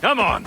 Come on!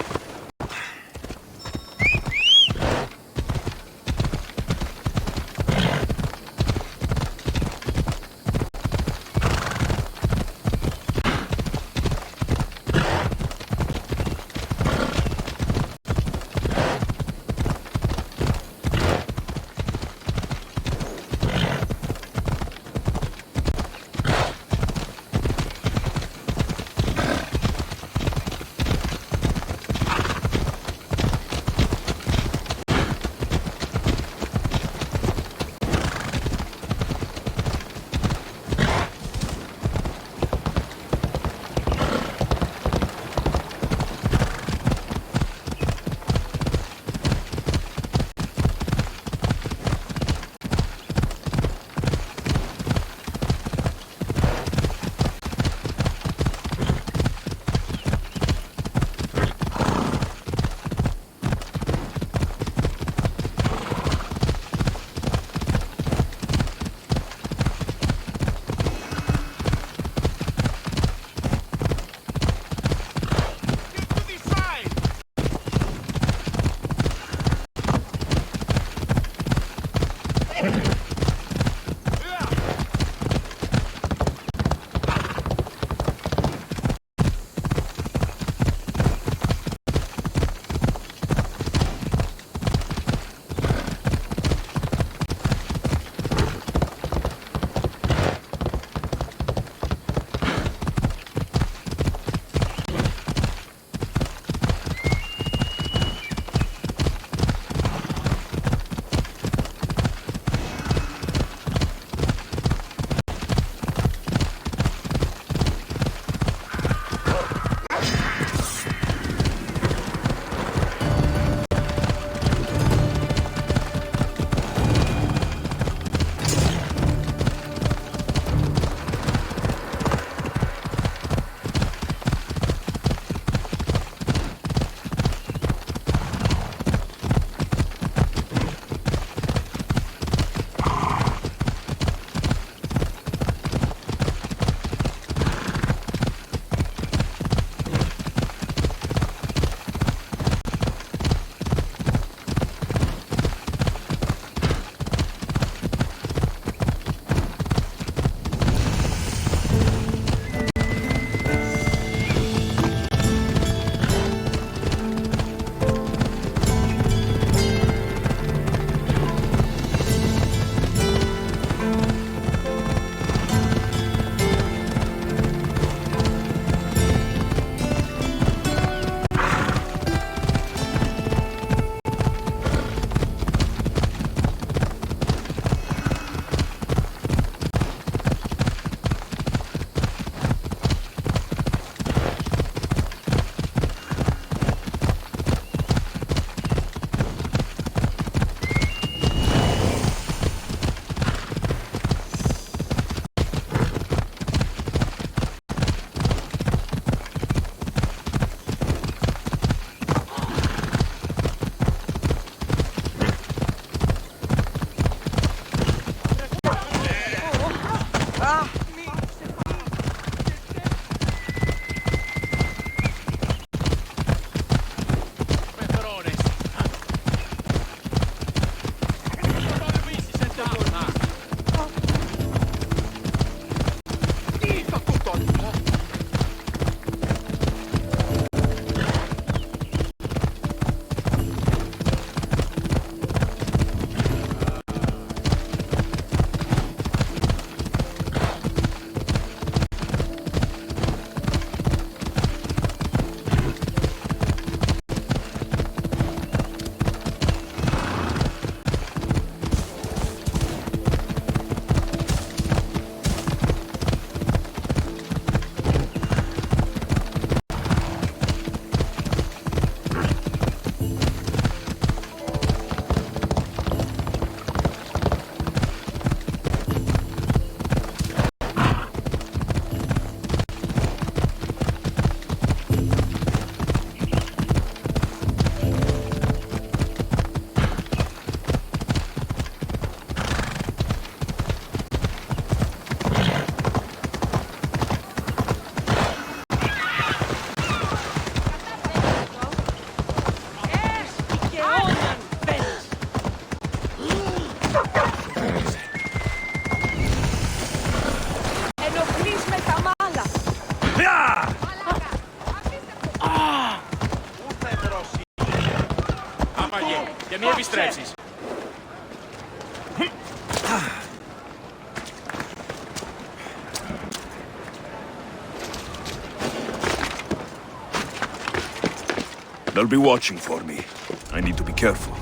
και μη επιστρέψεις. They'll be watching for me. I need to be careful.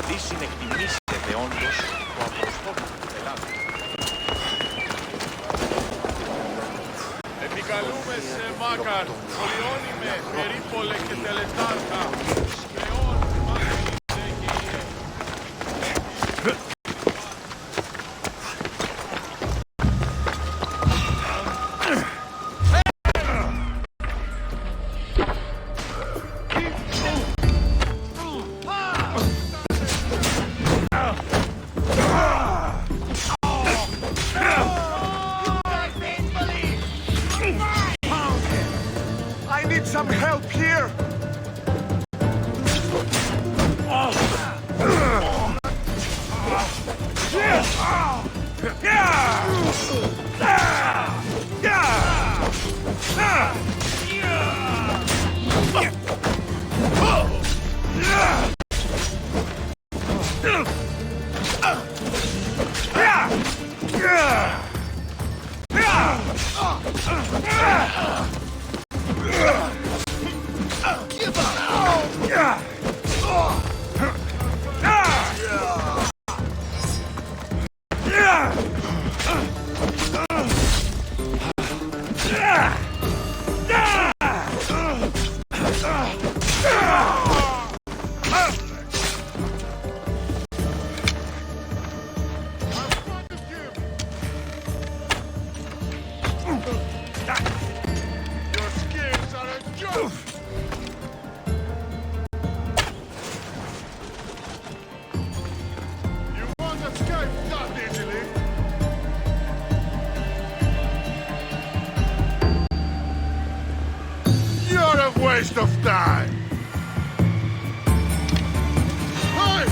Τι συνεκτιμήσετε όντως το απροσπόντο του πελάτη. Επικαλούμε σε Μάκαρ, Πολιόνιμε, Περίπολε και Τελετάρχα. Σπεών, Μάκρυσε και Ιε. I need some help here! Your skills are a joke! You won't escape that easily! You're a waste of time! Hey!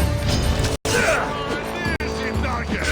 An easy target!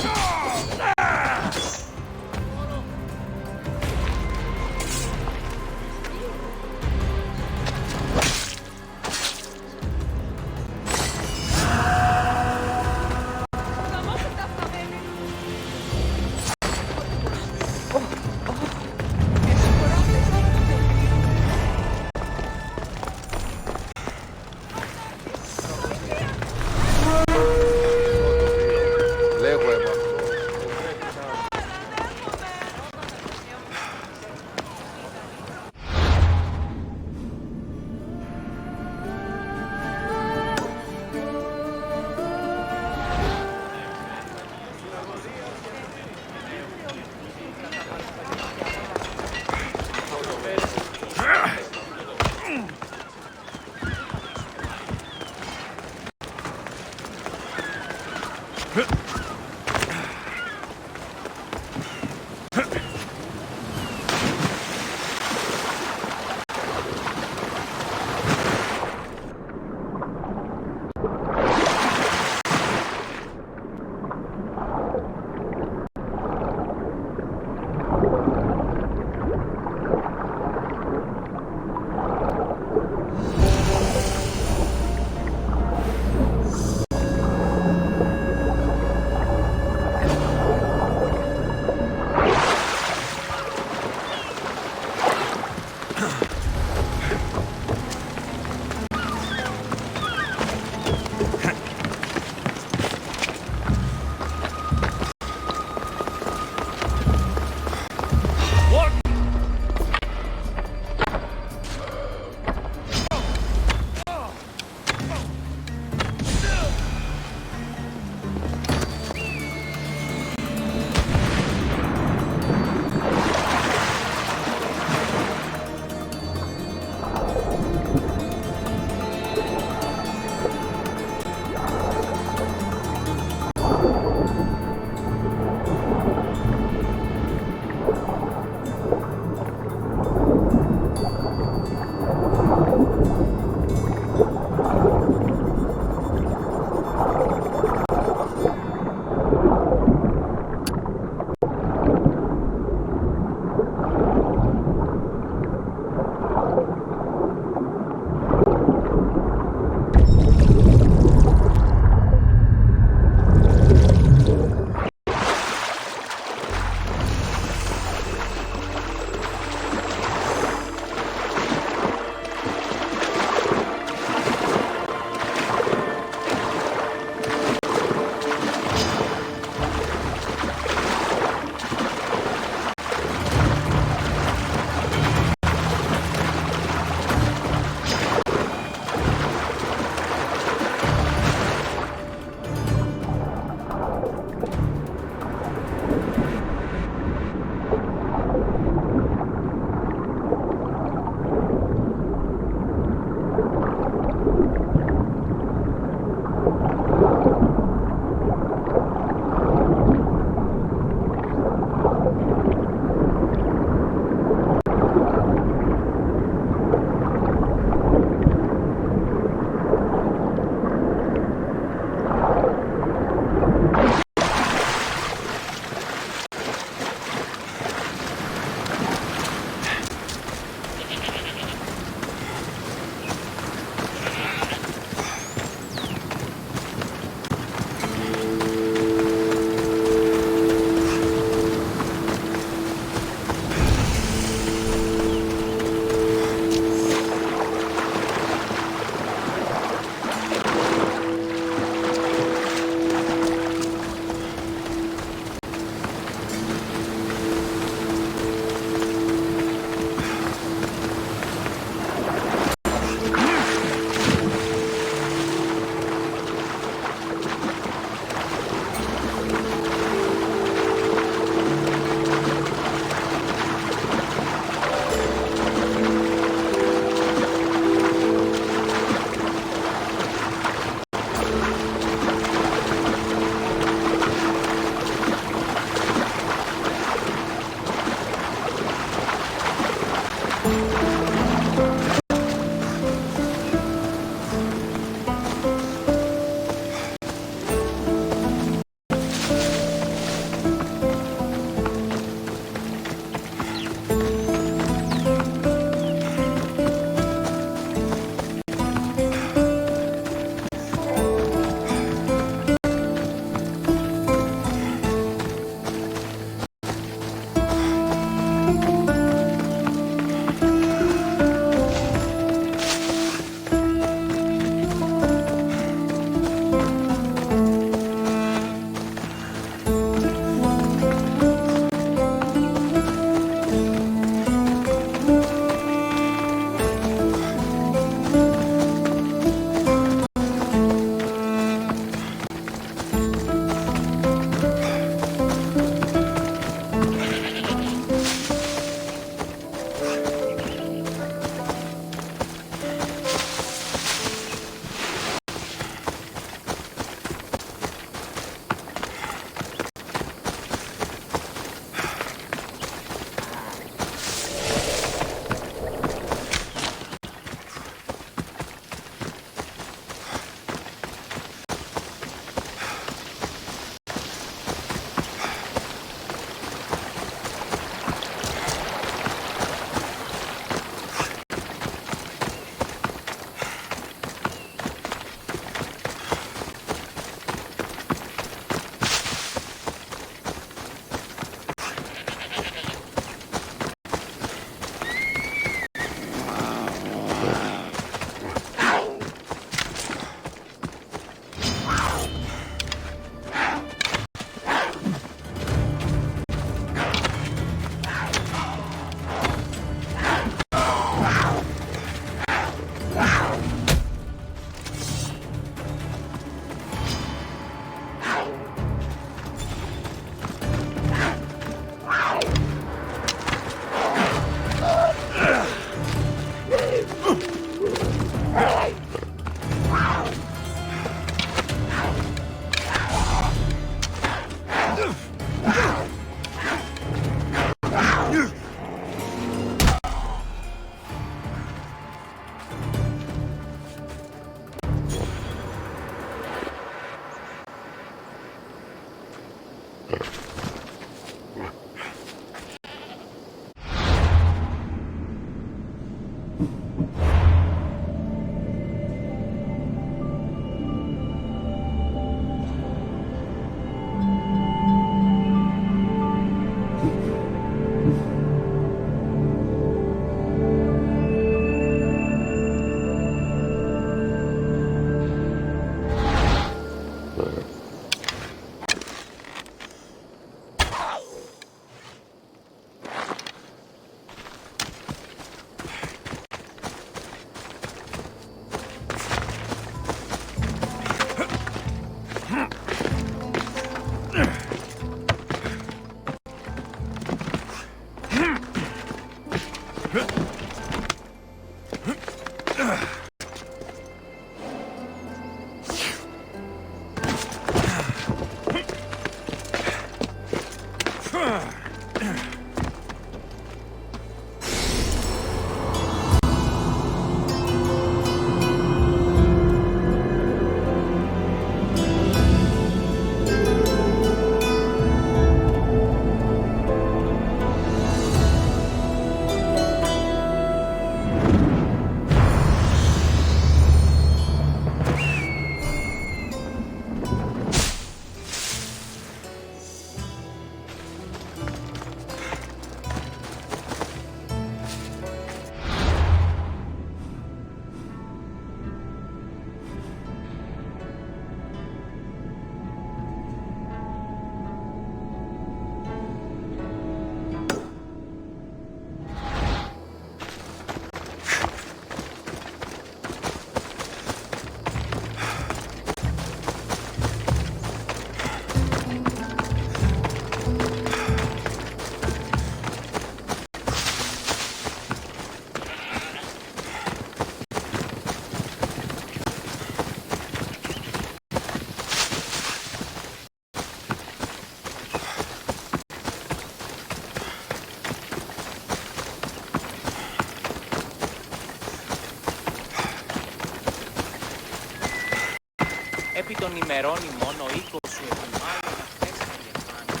ενημερώνει μόνο 20 επιβάλλον αυτές τα γερμάνα.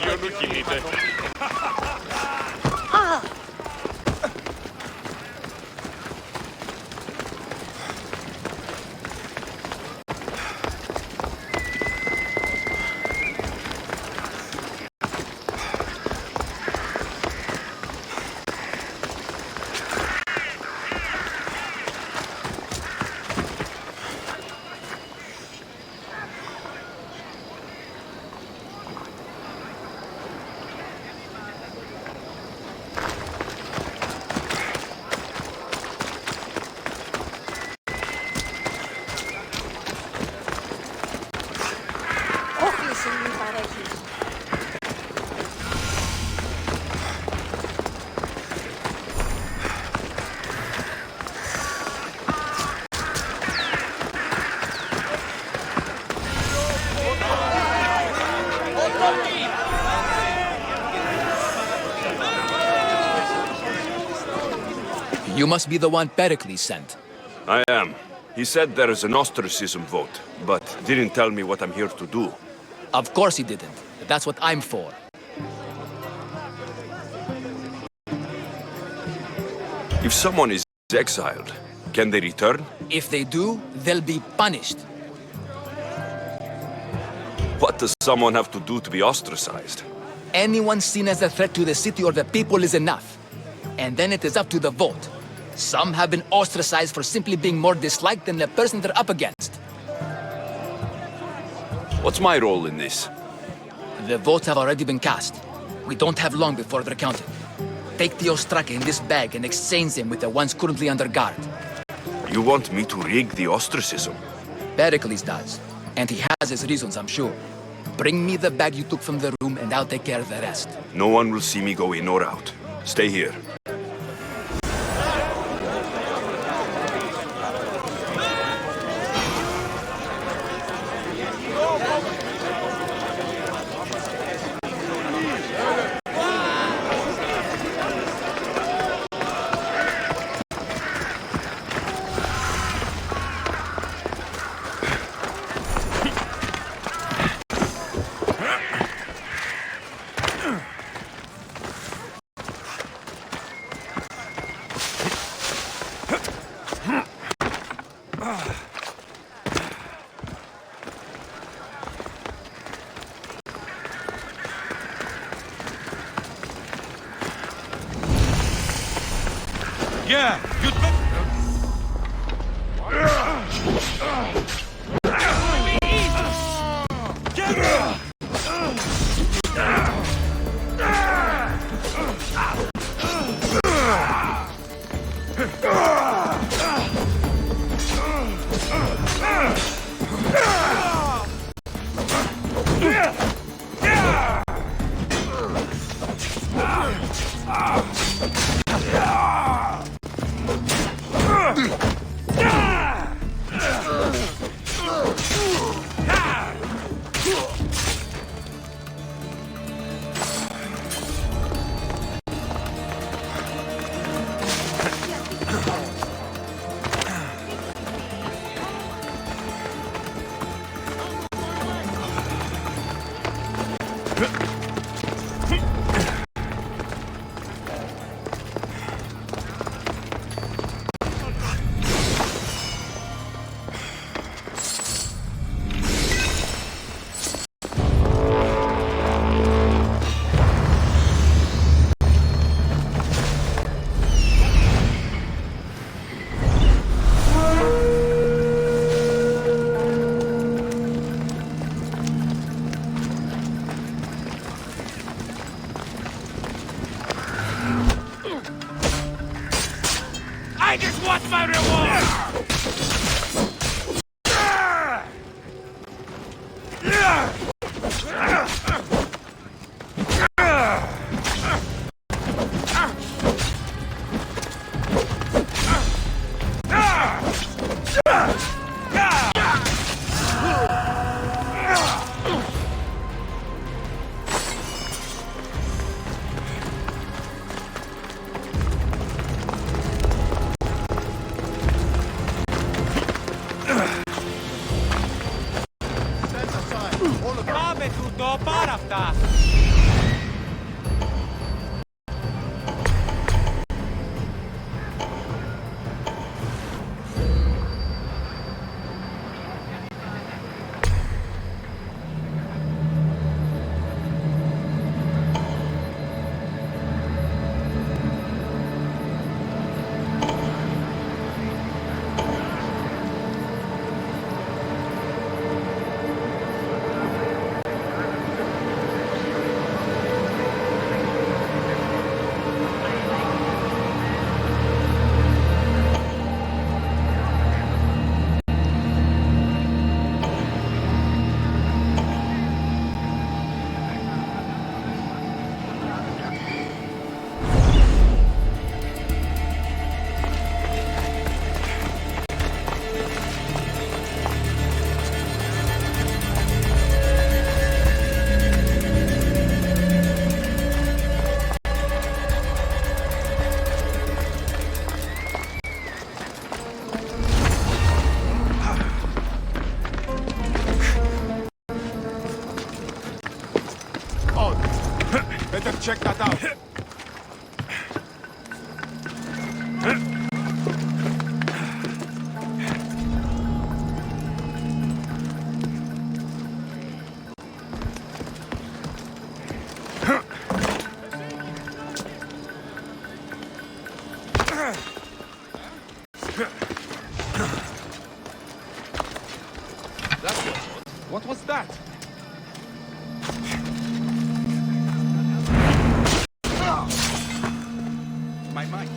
Γιονού κινείται. Όχληση μου παρέχει. You must be the one Pericles sent. I am. He said there is an ostracism vote, but didn't tell me what I'm here to do. Of course he didn't. That's what I'm for. If someone is exiled, can they return? If they do, they'll be punished. What does someone have to do to be ostracized? Anyone seen as a threat to the city or the people is enough. And then it is up to the vote. Some have been ostracized for simply being more disliked than the person they're up against. What's my role in this? The votes have already been cast. We don't have long before they're counted. Take the ostraka in this bag and exchange them with the ones currently under guard. You want me to rig the ostracism? Pericles does. And he has his reasons, I'm sure. Bring me the bag you took from the room and I'll take care of the rest. No one will see me go in or out. Stay here. Yeah, you'd better. I just want my reward! Πάμε τούτο, πάρα αυτά. Better check that out. What was that? My mind.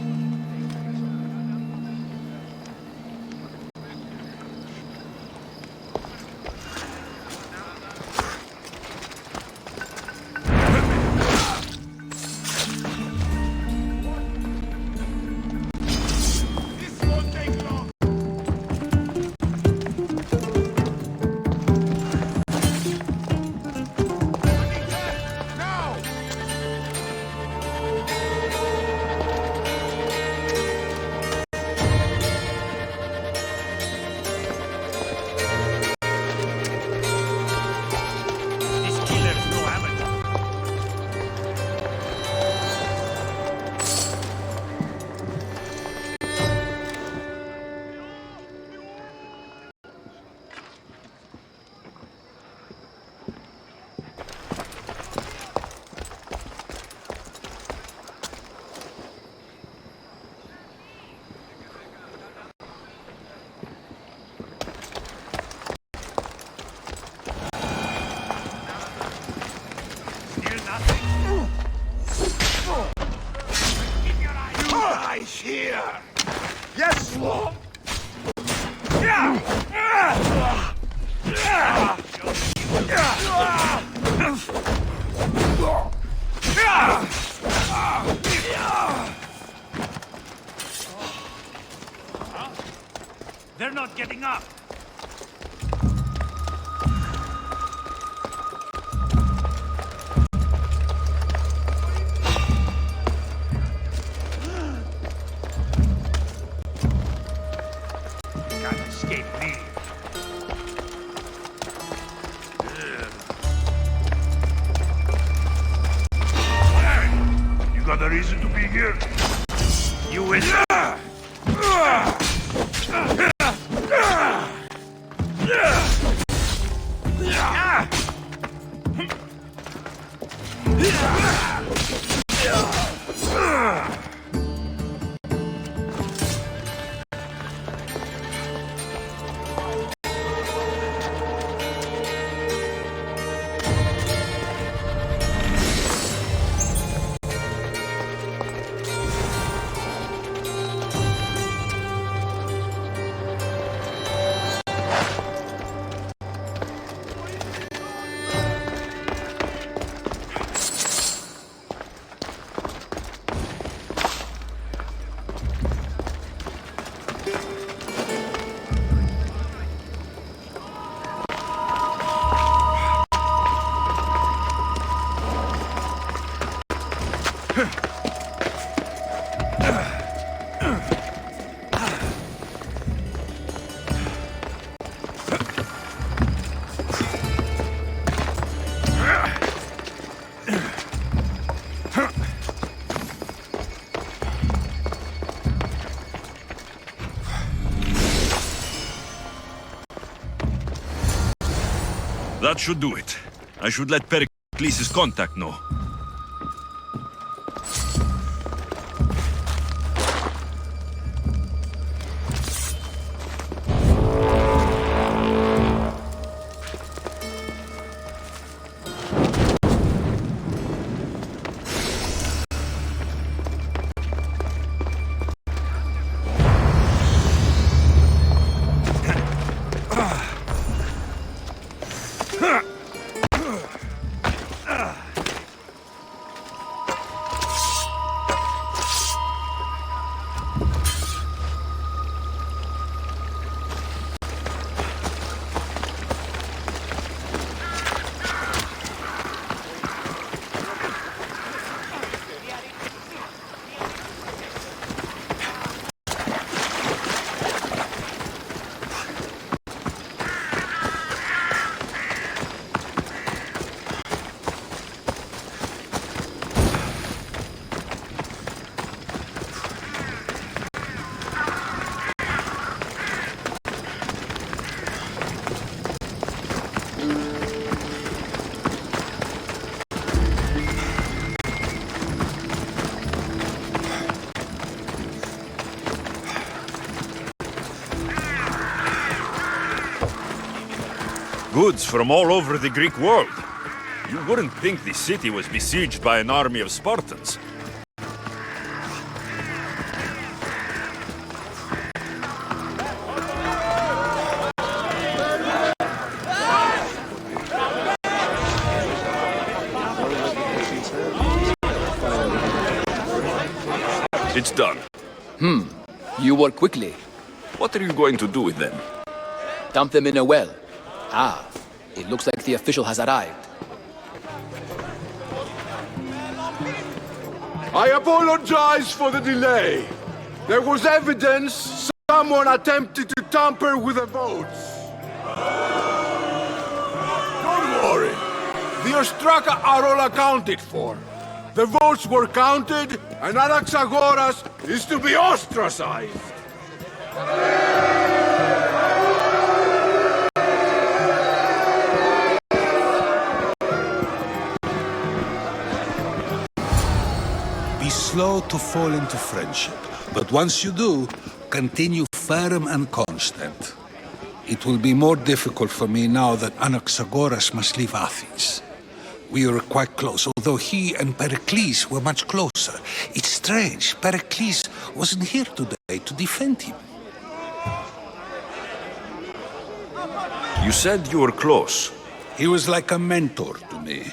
This won't take long. Now! is here! Yes! They're not getting up! Can't escape me. You got a reason to be here? You win. That should do it. I should let Pericles' contact know. Goods from all over the Greek world. You wouldn't think the city was besieged by an army of Spartans. It's done. You work quickly. What are you going to do with them? Dump them in a well. Ah, it looks like the official has arrived. I apologize for the delay. There was evidence someone attempted to tamper with the votes. Don't worry. The Ostraka are all accounted for. The votes were counted, and Anaxagoras is to be ostracized. Be slow to fall into friendship, but once you do, continue firm and constant. It will be more difficult for me now that Anaxagoras must leave Athens. We were quite close, although he and Pericles were much closer. It's strange, Pericles wasn't here today to defend him. You said you were close. He was like a mentor to me.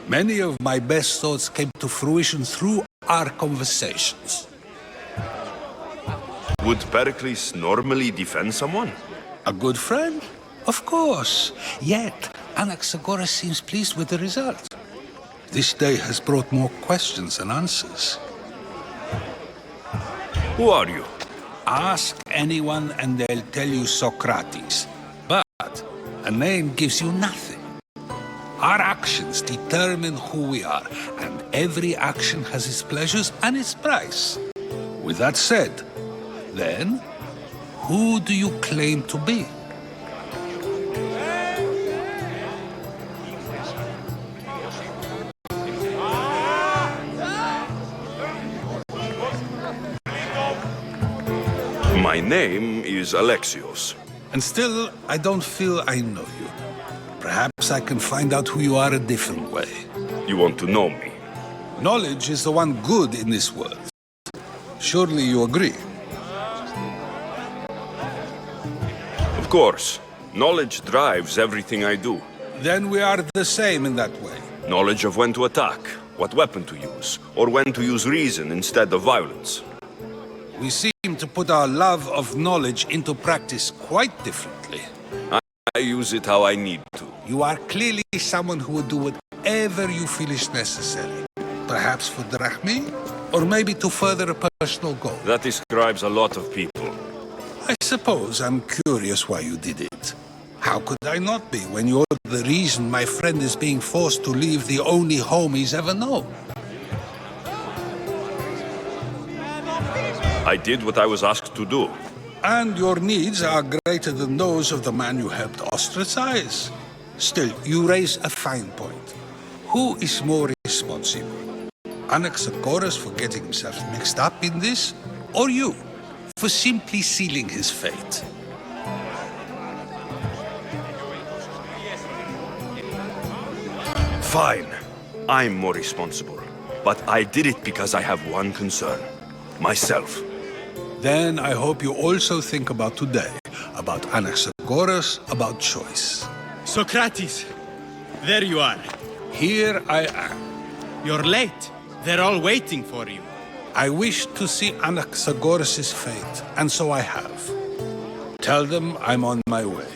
Many of my best thoughts came to fruition through our conversations. Would Pericles normally defend someone? A good friend? Of course. Yet, Anaxagoras seems pleased with the result. This day has brought more questions than answers. Who are you? Ask anyone and they'll tell you Socrates. But a name gives you nothing. Our actions determine who we are, and every action has its pleasures and its price. With that said, then, who do you claim to be? My name is Alexios. And still, I don't feel I know you. Perhaps I can find out who you are a different way. You want to know me? Knowledge is the one good in this world. Surely you agree? Of course. Knowledge drives everything I do. Then we are the same in that way. Knowledge of when to attack, what weapon to use, or when to use reason instead of violence. We seem to put our love of knowledge into practice quite differently. I use it how I need to. You are clearly someone who would do whatever you feel is necessary. Perhaps for drachmi, or maybe to further a personal goal. That describes a lot of people. I suppose I'm curious why you did it. How could I not be when you're the reason my friend is being forced to leave the only home he's ever known? I did what I was asked to do. And your needs are greater than those of the man you helped ostracize. Still, you raise a fine point. Who is more responsible? Anaxagoras for getting himself mixed up in this? Or you, for simply sealing his fate? Fine. I'm more responsible. But I did it because I have one concern. Myself. Then I hope you also think about today, about Anaxagoras, about choice. Socrates, there you are. Here I am. You're late. They're all waiting for you. I wish to see Anaxagoras' fate, and so I have. Tell them I'm on my way.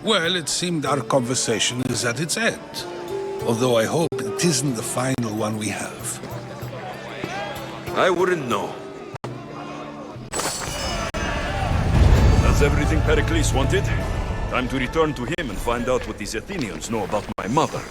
Well, it seemed our conversation is at its end. Although I hope it isn't the final one we have. I wouldn't know. That's everything Pericles wanted. Time to return to him and find out what these Athenians know about my mother.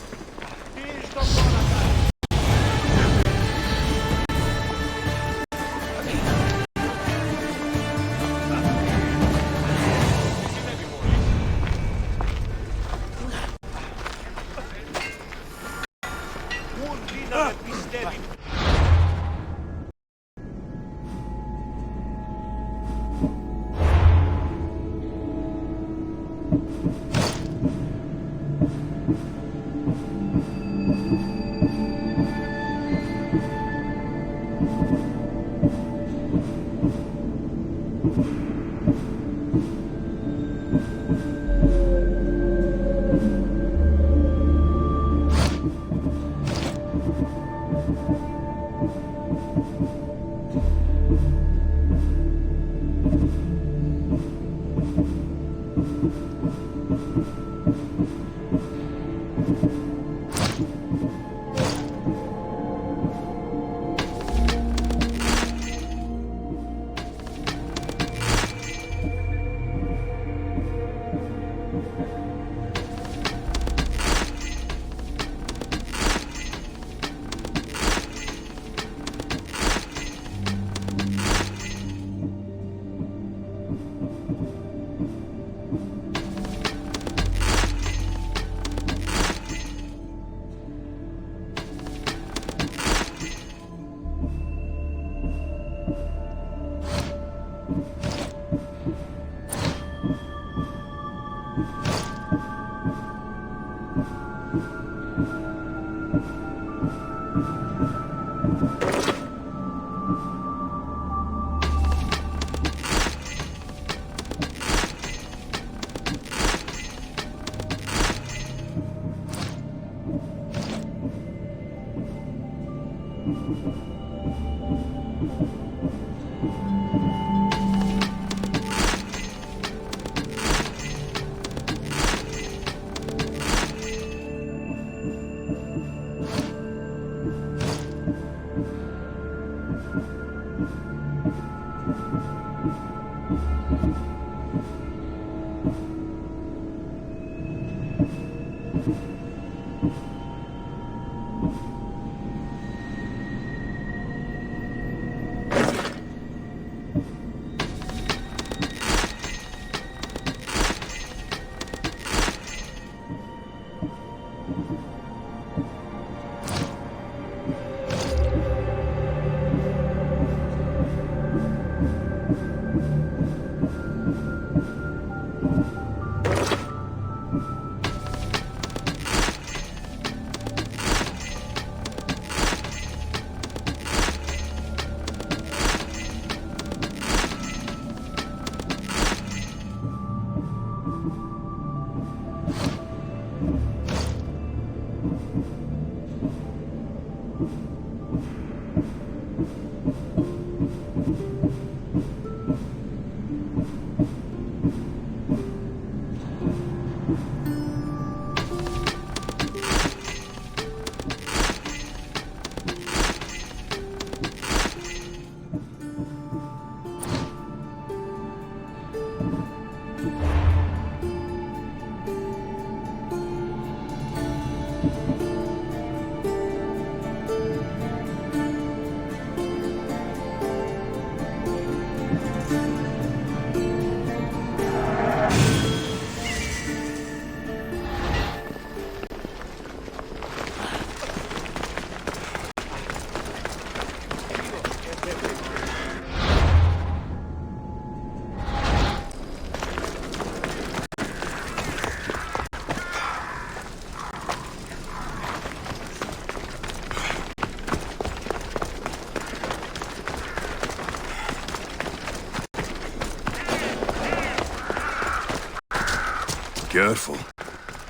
Careful.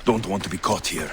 Don't want to be caught here.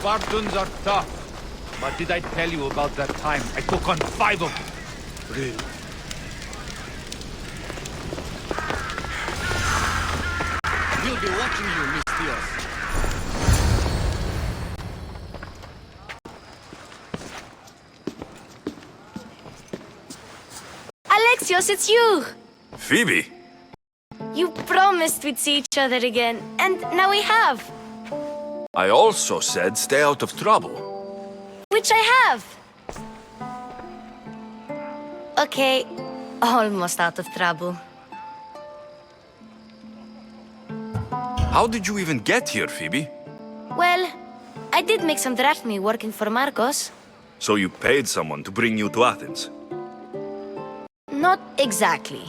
Spartans are tough. But did I tell you about that time I took on 5 of them? Really? We'll be watching you, Mistios. Alexios, it's you! Phoebe! You promised we'd see each other again, and now we have. I also said stay out of trouble. Which I have. Okay, almost out of trouble. How did you even get here, Phoebe? Well, I did make some drachmi working for Marcos. So you paid someone to bring you to Athens? Not exactly.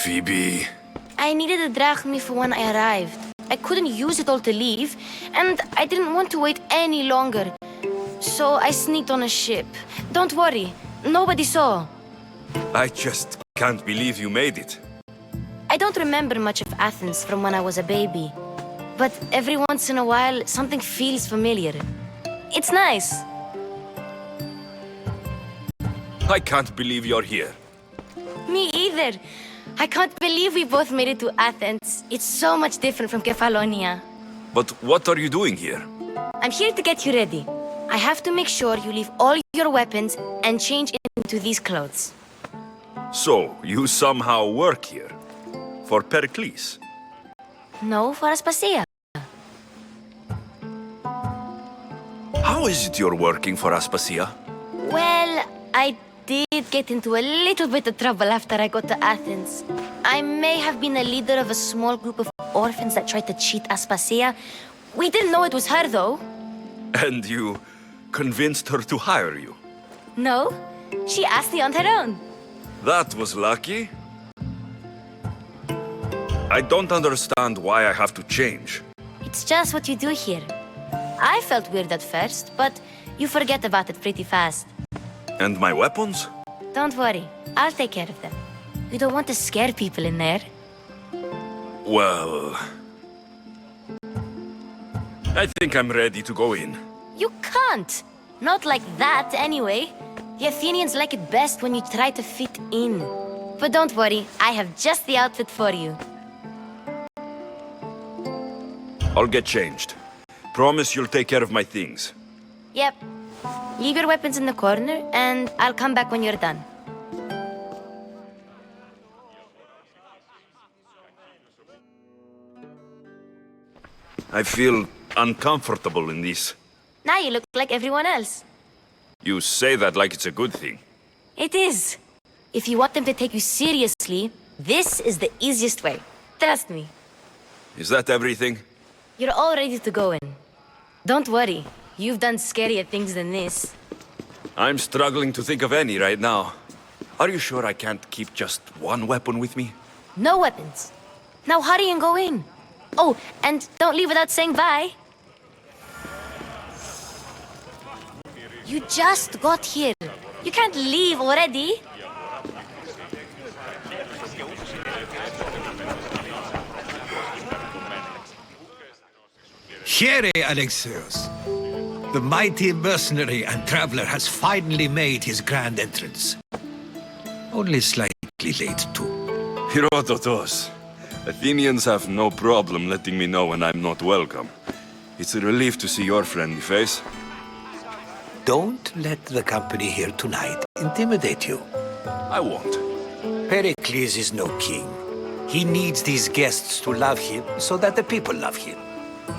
Phoebe... I needed a drachmi for when I arrived. I couldn't use it all to leave, and I didn't want to wait any longer. So I sneaked on a ship. Don't worry, nobody saw. I just can't believe you made it. I don't remember much of Athens from when I was a baby. But every once in a while, something feels familiar. It's nice. I can't believe you're here. Me either. I can't believe we both made it to Athens. It's so much different from Kefalonia. But what are you doing here? I'm here to get you ready. I have to make sure you leave all your weapons and change into these clothes. So, you somehow work here? For Pericles? No, for Aspasia. How is it you're working for Aspasia? Well, I did get into a little bit of trouble after I got to Athens. I may have been a leader of a small group of orphans that tried to cheat Aspasia. We didn't know it was her, though. And you convinced her to hire you? No, she asked me on her own. That was lucky. I don't understand why I have to change. It's just what you do here. I felt weird at first, but you forget about it pretty fast. And my weapons? Don't worry, I'll take care of them. You don't want to scare people in there. Well... I think I'm ready to go in. You can't! Not like that, anyway. The Athenians like it best when you try to fit in. But don't worry, I have just the outfit for you. I'll get changed. Promise you'll take care of my things. Yep. Leave your weapons in the corner, and I'll come back when you're done. I feel uncomfortable in this. Now you look like everyone else. You say that like it's a good thing. It is. If you want them to take you seriously, this is the easiest way. Trust me. Is that everything? You're all ready to go in. Don't worry. You've done scarier things than this. I'm struggling to think of any right now. Are you sure I can't keep just one weapon with me? No weapons. Now hurry and go in. Oh, and don't leave without saying bye. You just got here. You can't leave already. Here, Alexios. The mighty mercenary and traveler has finally made his grand entrance. Only slightly late, too. Herodotus. Athenians have no problem letting me know when I'm not welcome. It's a relief to see your friendly face. Don't let the company here tonight intimidate you. I won't. Pericles is no king. He needs these guests to love him so that the people love him.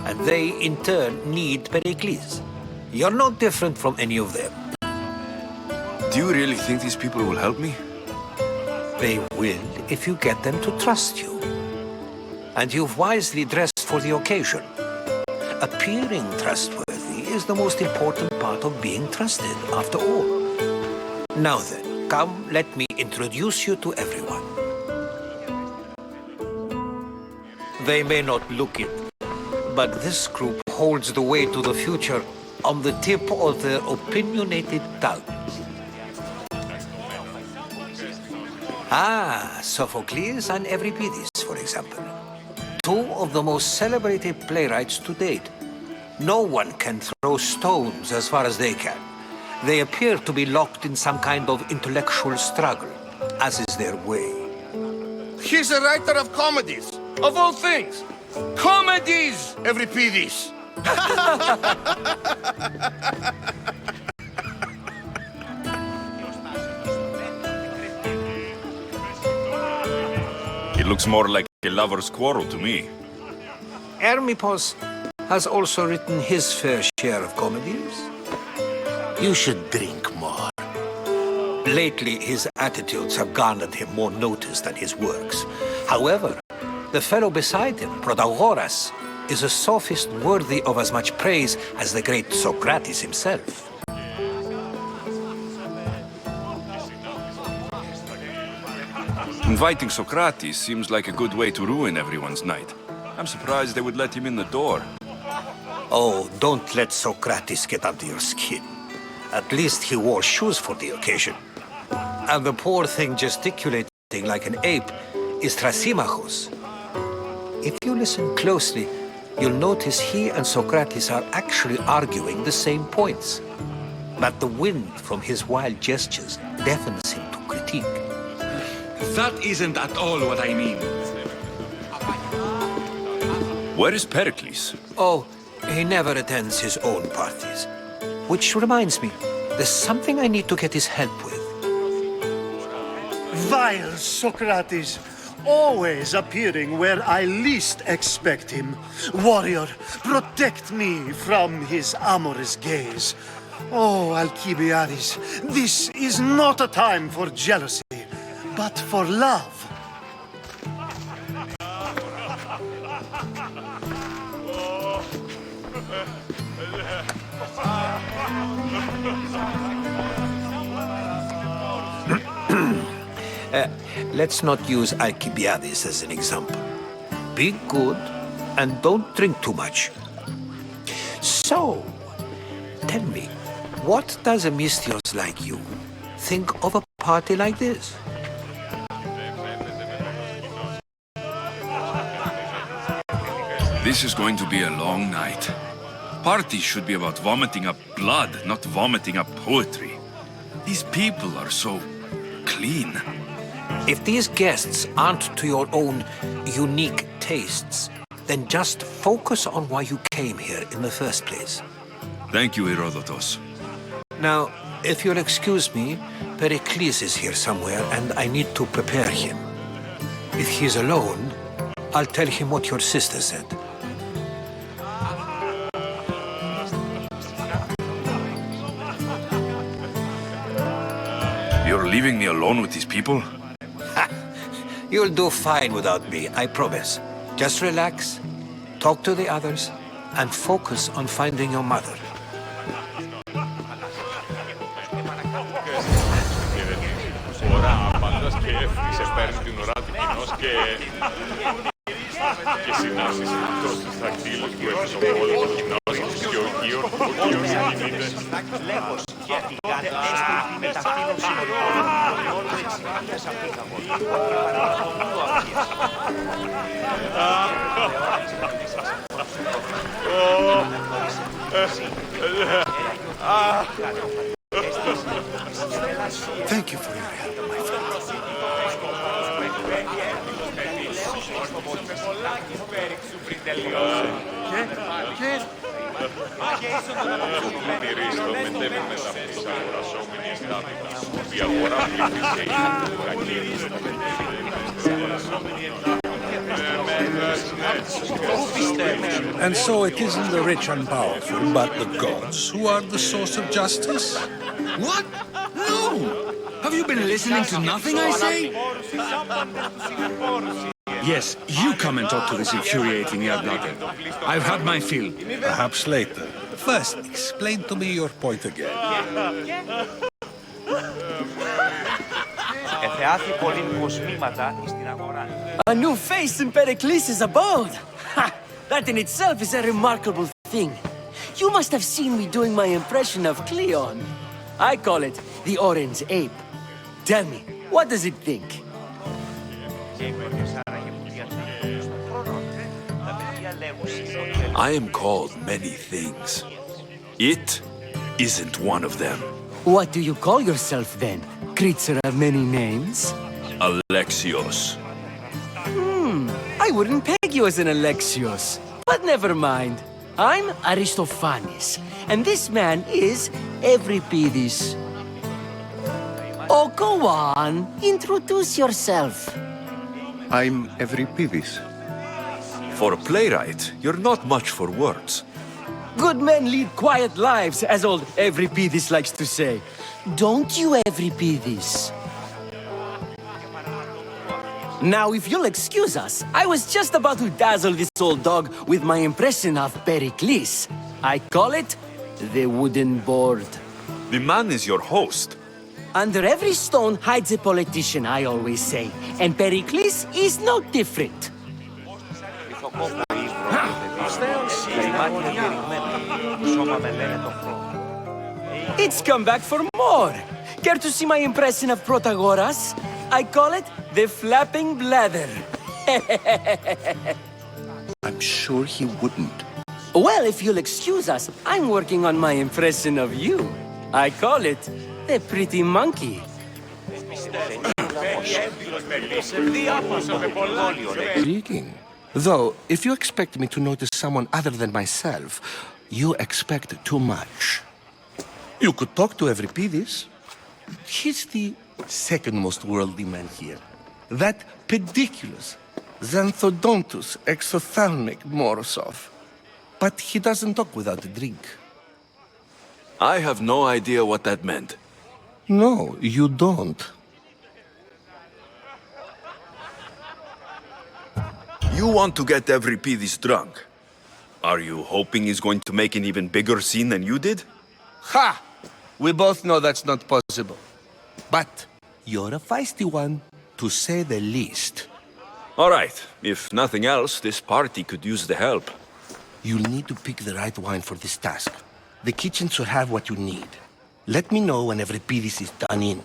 And they, in turn, need Pericles. You're no different from any of them. Do you really think these people will help me? They will if you get them to trust you. And you've wisely dressed for the occasion. Appearing trustworthy is the most important part of being trusted, after all. Now then, come, let me introduce you to everyone. They may not look it, but this group holds the way to the future on the tip of their opinionated tongues. Ah, Sophocles and Euripides, for example. Two of the most celebrated playwrights to date. No one can throw stones as far as they can. They appear to be locked in some kind of intellectual struggle, as is their way. He's a writer of comedies, of all things. Comedies, Euripides! It looks more like a lover's quarrel to me. Hermippos has also written his fair share of comedies. You should drink more. Lately, his attitudes have garnered him more notice than his works. However, the fellow beside him, Protagoras, is a sophist worthy of as much praise as the great Socrates himself. Inviting Socrates seems like a good way to ruin everyone's night. I'm surprised they would let him in the door. Oh, don't let Socrates get under your skin. At least he wore shoes for the occasion. And the poor thing gesticulating like an ape is Thrasymachus. If you listen closely, you'll notice he and Socrates are actually arguing the same points. But the wind from his wild gestures deafens him to critique. That isn't at all what I mean. Where is Pericles? Oh, he never attends his own parties. Which reminds me, there's something I need to get his help with. Vile Socrates, always appearing where I least expect him. Warrior, protect me from his amorous gaze. Oh, Alcibiades, this is not a time for jealousy, but for love. Let's not use Alcibiades as an example. Be good and don't drink too much. So, tell me, what does a Mystios like you think of a party like this? This is going to be a long night. Parties should be about vomiting up blood, not vomiting up poetry. These people are so clean. If these guests aren't to your own unique tastes, then just focus on why you came here in the first place. Thank you, Herodotus. Now, if you'll excuse me, Pericles is here somewhere and I need to prepare him. If he's alone, I'll tell him what your sister said. You're leaving me alone with these people? You'll do fine without me, I promise. Just relax, talk to the others, and focus on finding your mother. Φορά απαντάς και σε παίρνει την ουρά του κοινός και συνάσεις τόσους δακτύλους που έχεις ο πόλος ο κοινός και ο γύρος γίνεται. Λέγος και τότε έστροφη μεταφύλωση των πόλων με όλο εξηγάντας απίκαγος. Thank you for your help, my friend. And so it isn't the rich and powerful, but the gods who are the source of justice? What? No! Have you been listening to nothing I say? Yes, you come and talk to this infuriating Yardlater. I've had my fill. Perhaps later. First, explain to me your point again. A new face in Pericles' abode! Ha! That in itself is a remarkable thing. You must have seen me doing my impression of Cleon. I call it the Orange Ape. Tell me, what does it think? I am called many things. It isn't one of them. What do you call yourself then? Creature of many names? Alexios. I wouldn't peg you as an Alexios. But never mind. I'm Aristophanes, and this man is Euripides. Oh, go on. Introduce yourself. I'm Euripides. For a playwright, you're not much for words. Good men lead quiet lives, as old Euripides likes to say. Don't you, Euripides? Now, if you'll excuse us, I was just about to dazzle this old dog with my impression of Pericles. I call it the wooden board. The man is your host. Under every stone hides a politician, I always say. And Pericles is no different. It's come back for more. Care to see my impression of Protagoras? I call it the flapping bladder. I'm sure he wouldn't. Well, if you'll excuse us, I'm working on my impression of you. I call it the pretty monkey. Intriguing. Though, if you expect me to notice someone other than myself, you expect too much. You could talk to Euripides. He's the second most worldly man here. That pediculous, xanthodontus exophthalmic Morosov. But he doesn't talk without a drink. I have no idea what that meant. No, you don't. You want to get Euripides drunk. Are you hoping he's going to make an even bigger scene than you did? Ha! We both know that's not possible. But you're a feisty one, to say the least. All right. If nothing else, this party could use the help. You'll need to pick the right wine for this task. The kitchen should have what you need. Let me know when Euripides is done in,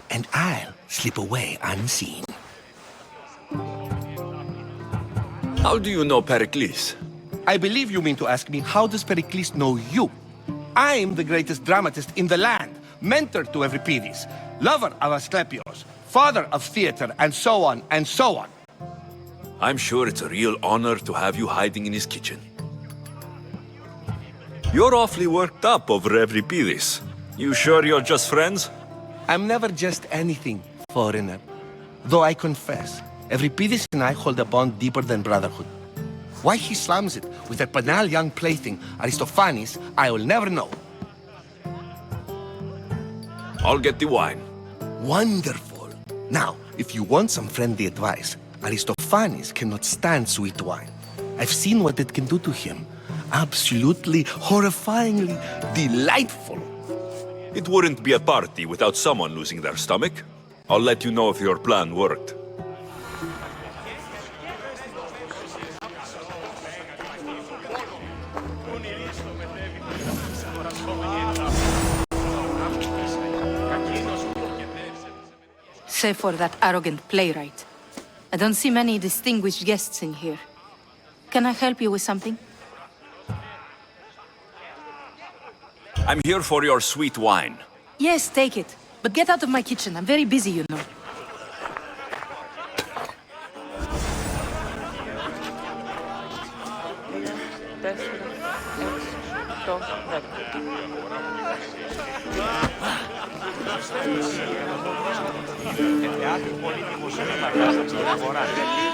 and I'll slip away unseen. How do you know Pericles? I believe you mean to ask me, how does Pericles know you? I'm the greatest dramatist in the land, mentor to Euripides, lover of Asclepios, father of theater, and so on, and so on. I'm sure it's a real honor to have you hiding in his kitchen. You're awfully worked up over Euripides. You sure you're just friends? I'm never just anything, foreigner. Though I confess, Euripides and I hold a bond deeper than brotherhood. Why he slams it with that banal young plaything, Aristophanes, I will never know. I'll get the wine. Wonderful. Now, if you want some friendly advice, Aristophanes cannot stand sweet wine. I've seen what it can do to him. Absolutely, horrifyingly delightful. It wouldn't be a party without someone losing their stomach. I'll let you know if your plan worked. Save for that arrogant playwright. I don't see many distinguished guests in here. Can I help you with something? I'm here for your sweet wine. Yes, take it. But get out of my kitchen. I'm very busy, you know.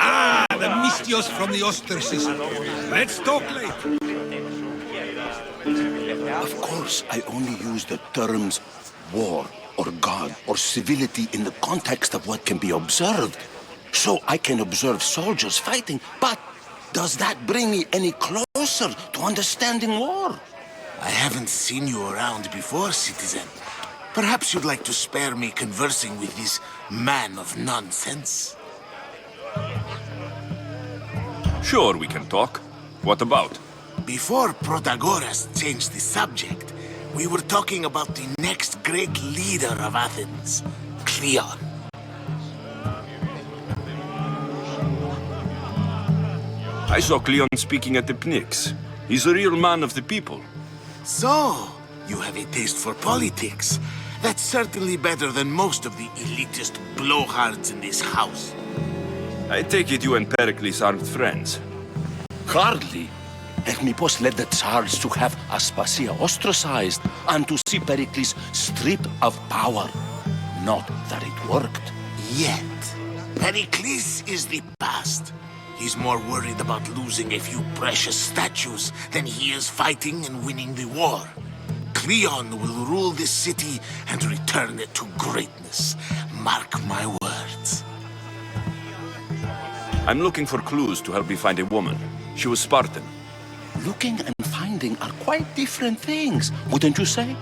Ah, the Mystios from the ostracism. Let's talk later. Of course, I only use the terms war or God or civility in the context of what can be observed. So I can observe soldiers fighting, but does that bring me any closer to understanding war? I haven't seen you around before, citizen. Perhaps you'd like to spare me conversing with this man of nonsense? Sure, we can talk. What about? Before Protagoras changed the subject, we were talking about the next great leader of Athens, Cleon. I saw Cleon speaking at the Pnyx. He's a real man of the people. So, you have a taste for politics. That's certainly better than most of the elitist blowhards in this house. I take it you and Pericles aren't friends. Hardly. Hermippos led the Tsars to have Aspasia ostracized and to see Pericles stripped of power. Not that it worked. Yet, Pericles is the past. He's more worried about losing a few precious statues than he is fighting and winning the war. Cleon will rule this city and return it to greatness. Mark my words. I'm looking for clues to help me find a woman. She was Spartan. Looking and finding are quite different things, wouldn't you say?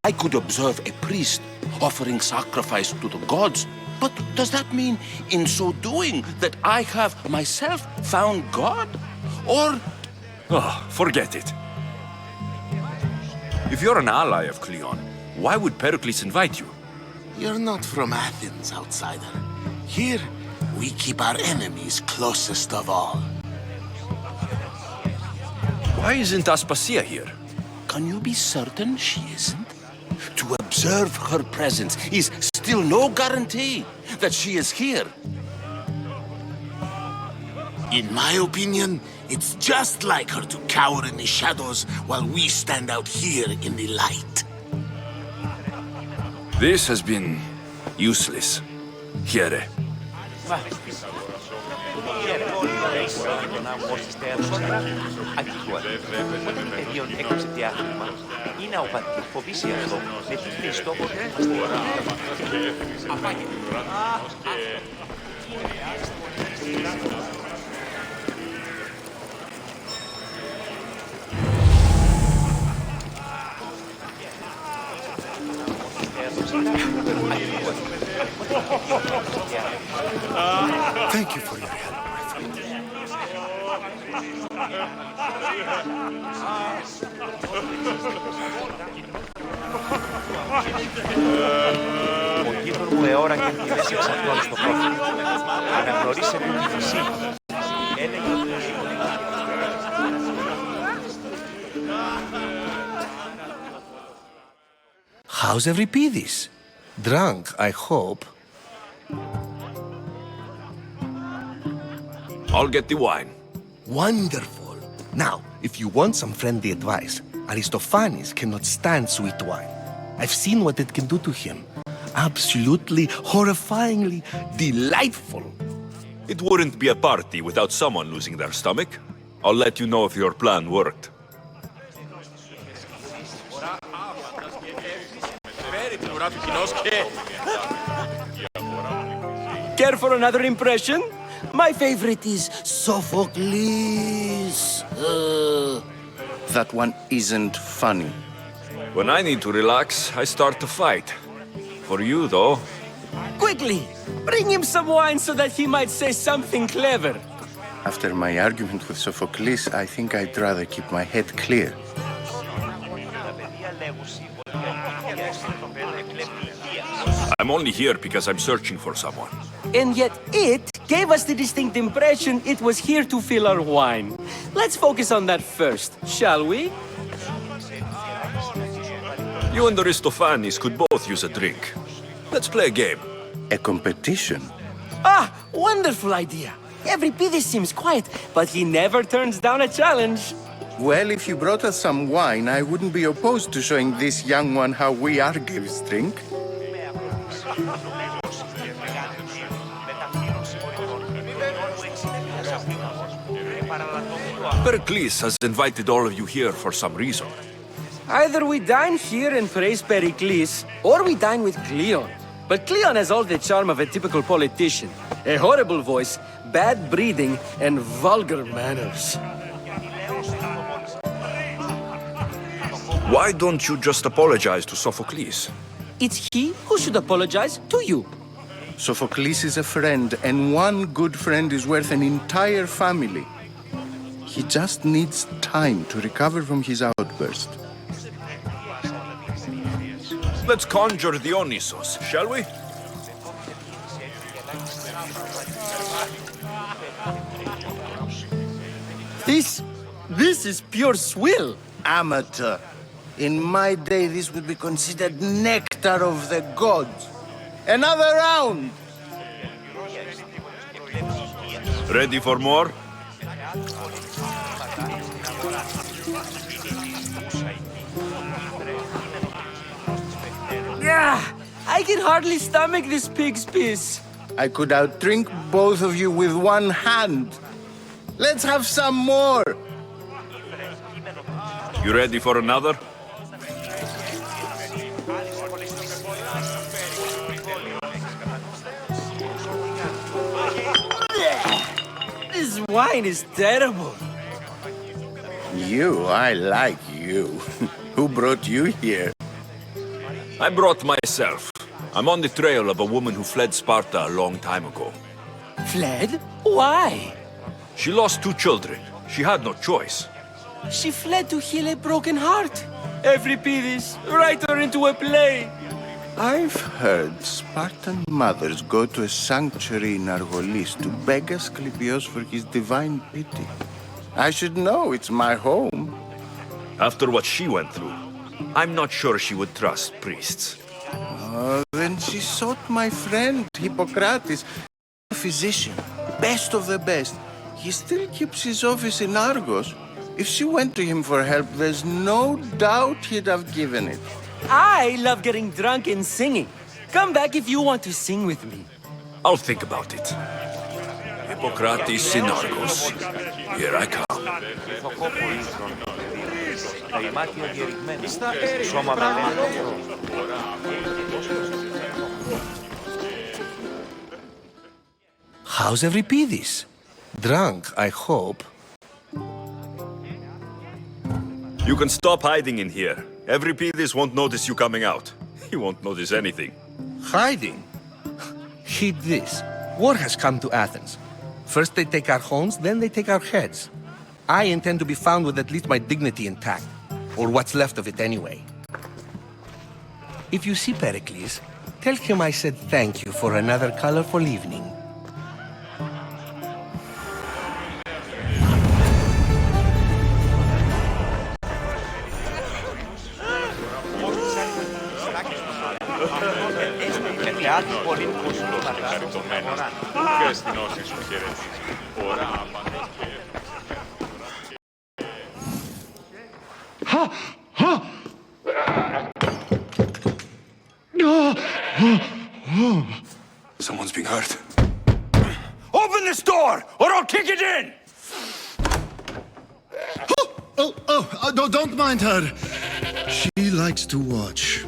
I could observe a priest offering sacrifice to the gods, but does that mean, in so doing, that I have myself found God? Or... Oh, forget it. If you're an ally of Cleon, why would Pericles invite you? You're not from Athens, outsider. Here, we keep our enemies closest of all. Why isn't Aspasia here? Can you be certain she isn't? To observe her presence is still no guarantee that she is here. In my opinion, it's just like her to cower in the shadows while we stand out here in the light. This has been useless. Here. Thank you for your help, my friend. Ο γείτον μου εώραγε τη μέση εξαρτώλη στο πρόφημα. Αναγνωρίσε την φυσή. Έλεγε ότι How's Euripides? Drunk, I hope. I'll get the wine. Wonderful. Now, if you want some friendly advice, Aristophanes cannot stand sweet wine. I've seen what it can do to him. Absolutely, horrifyingly delightful. It wouldn't be a party without someone losing their stomach. I'll let you know if your plan worked. Care for another impression? My favorite is Sophocles. That one isn't funny. When I need to relax, I start to fight. For you, though. Quickly, bring him some wine so that he might say something clever. After my argument with Sophocles, I think I'd rather keep my head clear. I'm only here because I'm searching for someone. And yet it gave us the distinct impression it was here to fill our wine. Let's focus on that first, shall we? You and Aristophanes could both use a drink. Let's play a game. A competition? Ah, wonderful idea. Euripides seems quiet, but he never turns down a challenge. Well, if you brought us some wine, I wouldn't be opposed to showing this young one how we Argives drink. Pericles has invited all of you here for some reason. Either we dine here and praise Pericles, or we dine with Cleon. But Cleon has all the charm of a typical politician. A horrible voice, bad breeding, and vulgar manners. Why don't you just apologize to Sophocles? It's he who should apologize to you. Sophocles is a friend, and one good friend is worth an entire family. He just needs time to recover from his outburst. Let's conjure Dionysos, shall we? This is pure swill. Amateur. In my day, this would be considered nectar of the gods. Another round! Ready for more? Yeah, I can hardly stomach this pig's piss. I could outdrink both of you with one hand. Let's have some more! You ready for another? This wine is terrible. I like you. Who brought you here? I brought myself. I'm on the trail of a woman who fled Sparta a long time ago. Fled? Why? She lost 2 children. She had no choice. She fled to heal a broken heart. Euripides, write her into a play. I've heard Spartan mothers go to a sanctuary in Argolis to beg Asclepios for his divine pity. I should know, it's my home. After what she went through, I'm not sure she would trust priests. Then she sought my friend, Hippocrates, a physician, best of the best. He still keeps his office in Argos. If she went to him for help, there's no doubt he'd have given it. I love getting drunk and singing. Come back if you want to sing with me. I'll think about it. Hippocrates in Argos. Here I come. How's Euripides? Drunk, I hope. You can stop hiding in here. Euripides won't notice you coming out. He won't notice anything. Hiding? Heed this. War has come to Athens. First they take our homes, then they take our heads. I intend to be found with at least my dignity intact. Or what's left of it anyway. If you see Pericles, tell him I said thank you for another colorful evening. Και στην όση σου χαιρετίζει. Ωραία, Someone's being hurt. Open this door, or I'll kick it in! Don't mind her. She likes to watch.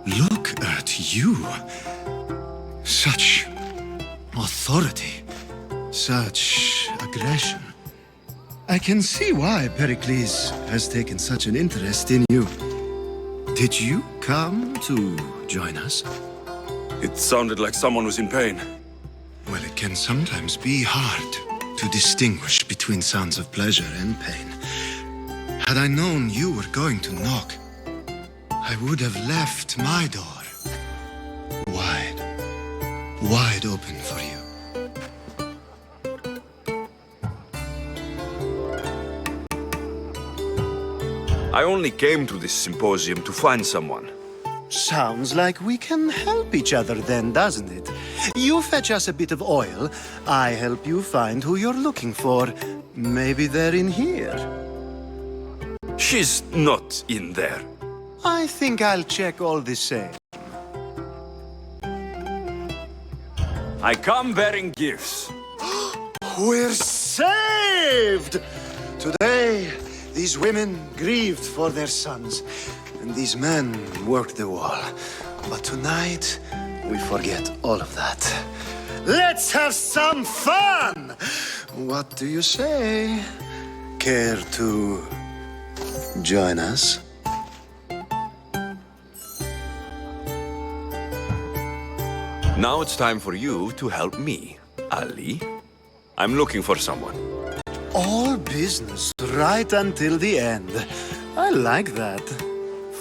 Look at you. Such authority. Such aggression. I can see why Pericles has taken such an interest in you. Did you come to join us? It sounded like someone was in pain. Well, it can sometimes be hard to distinguish between sounds of pleasure and pain. Had I known you were going to knock, I would have left my door wide open for you. I only came to this symposium to find someone. Sounds like we can help each other then, doesn't it? You fetch us a bit of oil, I help you find who you're looking for. Maybe they're in here. She's not in there. I think I'll check all the same. I come bearing gifts. We're saved! Today, these women grieved for their sons, and these men worked the wall. But tonight, we forget all of that. Let's have some fun! What do you say? Care to join us? Now it's time for you to help me, Ali. I'm looking for someone. All business right until the end. I like that.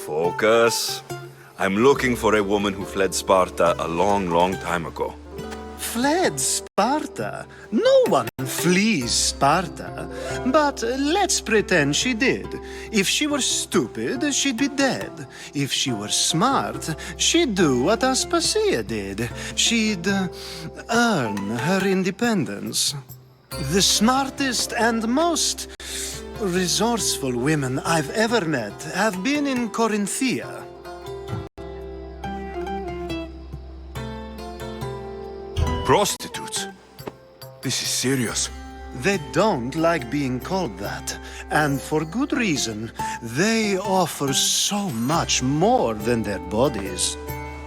Focus. I'm looking for a woman who fled Sparta a long, long time ago. Fled Sparta? No one flees Sparta. But let's pretend she did. If she were stupid, she'd be dead. If she were smart, she'd do what Aspasia did. She'd earn her independence. The smartest and most resourceful women I've ever met have been in Corinthia. Prostitutes? This is serious. They don't like being called that, and for good reason. They offer so much more than their bodies.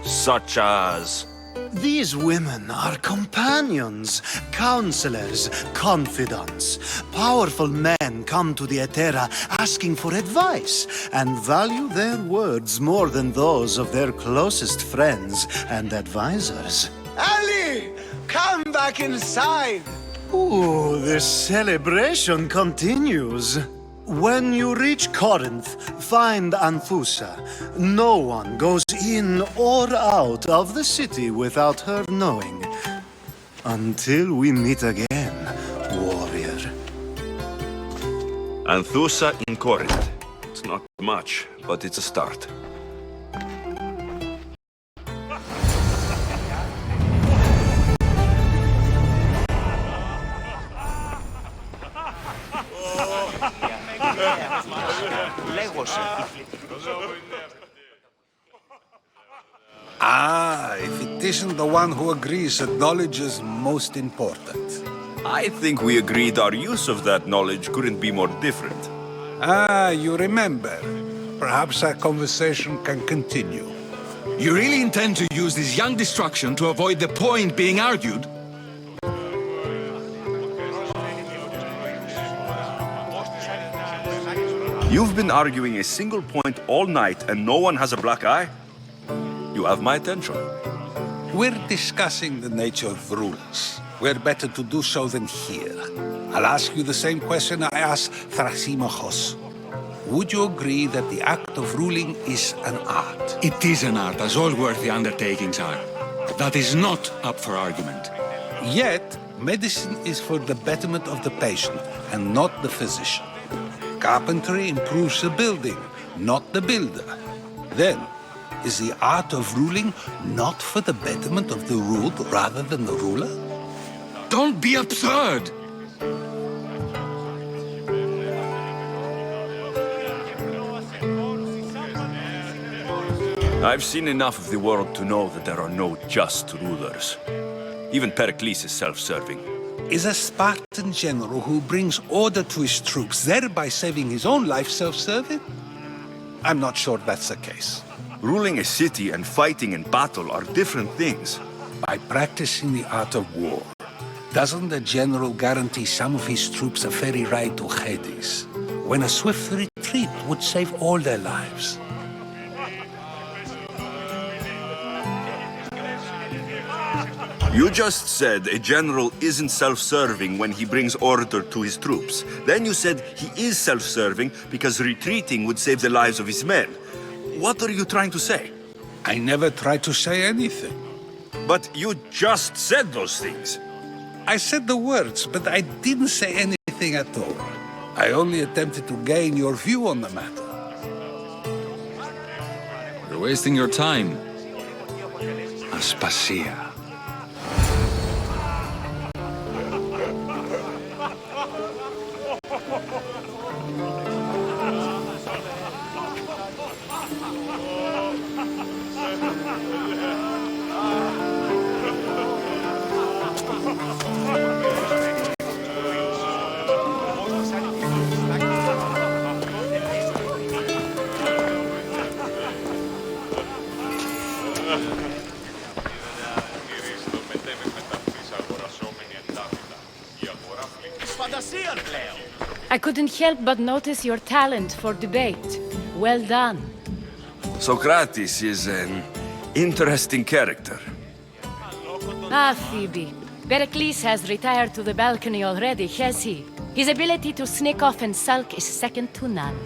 Such as? These women are companions, counselors, confidants. Powerful men come to the Etera asking for advice and value their words more than those of their closest friends and advisors. Ali! Come back inside! Ooh, the celebration continues. When you reach Corinth, find Anthusa. No one goes in or out of the city without her knowing. Until we meet again, warrior. Anthusa in Corinth. It's not much, but it's a start. Ah, if it isn't the one who agrees that knowledge is most important. I think we agreed our use of that knowledge couldn't be more different. Ah, you remember. Perhaps our conversation can continue. You really intend to use this young destruction to avoid the point being argued? You've been arguing a single point all night and no one has a black eye? You have my attention. We're discussing the nature of rulers. Where better to do so than here? I'll ask you the same question I asked Thrasymachos. Would you agree that the act of ruling is an art? It is an art, as all worthy undertakings are. That is not up for argument. Yet, medicine is for the betterment of the patient and not the physician. Carpentry improves the building, not the builder. Then, is the art of ruling not for the betterment of the ruled rather than the ruler? Don't be absurd! I've seen enough of the world to know that there are no just rulers. Even Pericles is self-serving. Is a Spartan general who brings order to his troops, thereby saving his own life, self-serving? I'm not sure that's the case. Ruling a city and fighting in battle are different things. By practicing the art of war, doesn't the general guarantee some of his troops a ferry ride to Hades, when a swift retreat would save all their lives? You just said a general isn't self-serving when he brings order to his troops. Then you said he is self-serving because retreating would save the lives of his men. What are you trying to say? I never tried to say anything. But you just said those things. I said the words, but I didn't say anything at all. I only attempted to gain your view on the matter. You're wasting your time. Aspasia. I couldn't help but notice your talent for debate. Well done. Socrates is an interesting character. Ah, Phoebe. Pericles has retired to the balcony already, has he? His ability to sneak off and sulk is second to none.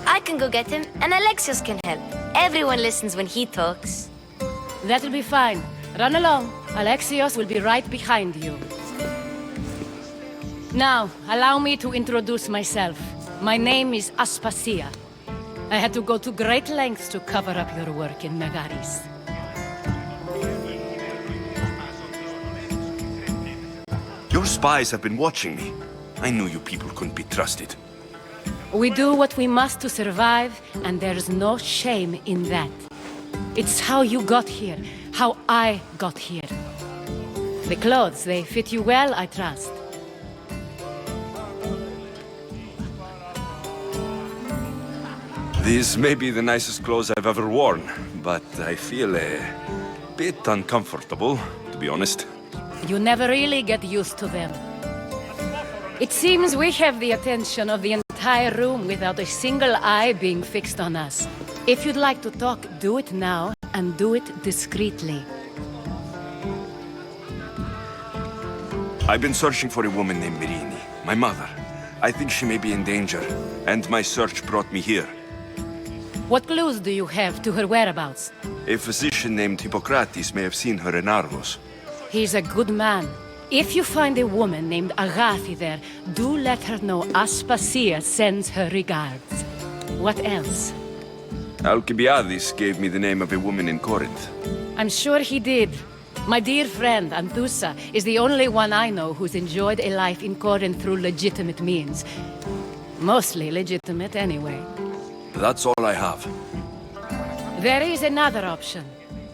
I can go get him, and Alexios can help. Everyone listens when he talks. That'll be fine. Run along. Alexios will be right behind you. Now, allow me to introduce myself. My name is Aspasia. I had to go to great lengths to cover up your work in Megaris. Your spies have been watching me. I knew you people couldn't be trusted. We do what we must to survive, and there's no shame in that. It's how you got here, how I got here. The clothes, they fit you well, I trust. These may be the nicest clothes I've ever worn, but I feel a bit uncomfortable, to be honest. You never really get used to them. It seems we have the attention of the entire room without a single eye being fixed on us. If you'd like to talk, do it now, and do it discreetly. I've been searching for a woman named Mirini, my mother. I think she may be in danger, and my search brought me here. What clues do you have to her whereabouts? A physician named Hippocrates may have seen her in Argos. He's a good man. If you find a woman named Agathi there, do let her know Aspasia sends her regards. What else? Alcibiades gave me the name of a woman in Corinth. I'm sure he did. My dear friend, Anthusa, is the only one I know who's enjoyed a life in Corinth through legitimate means. Mostly legitimate, anyway. That's all I have. There is another option.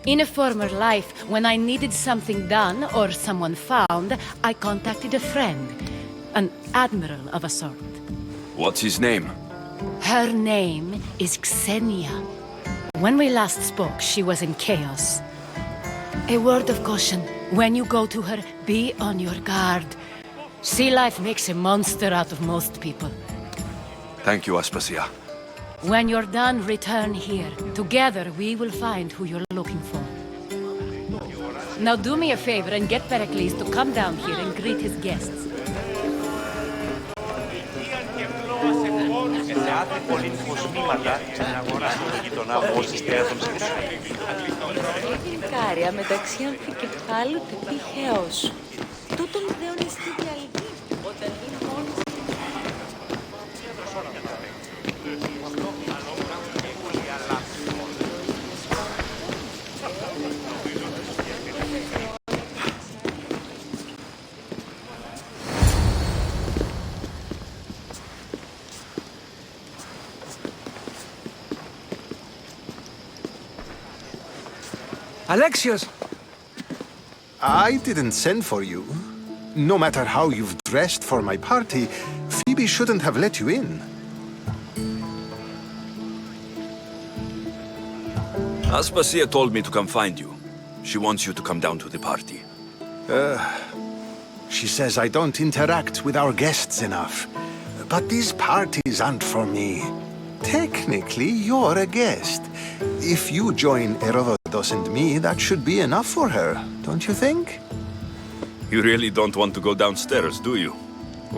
In a former life, when I needed something done or someone found, I contacted a friend. An admiral of a sort. What's his name? Her name is Xenia. When we last spoke, she was in chaos. A word of caution. When you go to her, be on your guard. Sea life makes a monster out of most people. Thank you, Aspasia. When you're done, return here. Together, we will find who you're looking for. Now do me a favor and get Pericles to come down here and greet his guests. Σε άθλη πολύτιμο σμήματα να αγοράσει τον γειτονά μου ως ιστέα των σκέψεων. Η γλυκάρια μεταξύ αμφικεφάλου και τυχαίος. Τούτον δεόν εστί διαλυγή, όταν είναι μόνος. Alexios! I didn't send for you. No matter how you've dressed for my party, Phoebe shouldn't have let you in. Aspasia told me to come find you. She wants you to come down to the party. She says I don't interact with our guests enough. But these parties aren't for me. Technically, you're a guest. If you join Herodotus and me, that should be enough for her, don't you think? You really don't want to go downstairs, do you?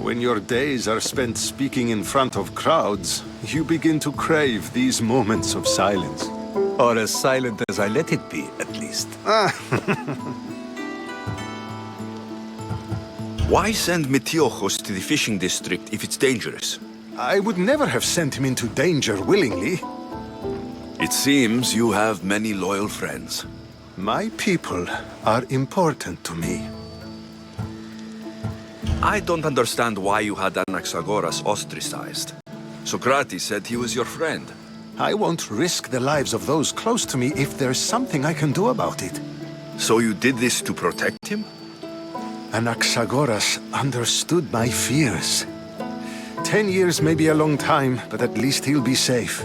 When your days are spent speaking in front of crowds, you begin to crave these moments of silence. Or as silent as I let it be, at least. Why send Metiochos to the fishing district if it's dangerous? I would never have sent him into danger willingly. It seems you have many loyal friends. My people are important to me. I don't understand why you had Anaxagoras ostracized. Socrates said he was your friend. I won't risk the lives of those close to me if there's something I can do about it. So you did this to protect him? Anaxagoras understood my fears. 10 years may be a long time, but at least he'll be safe.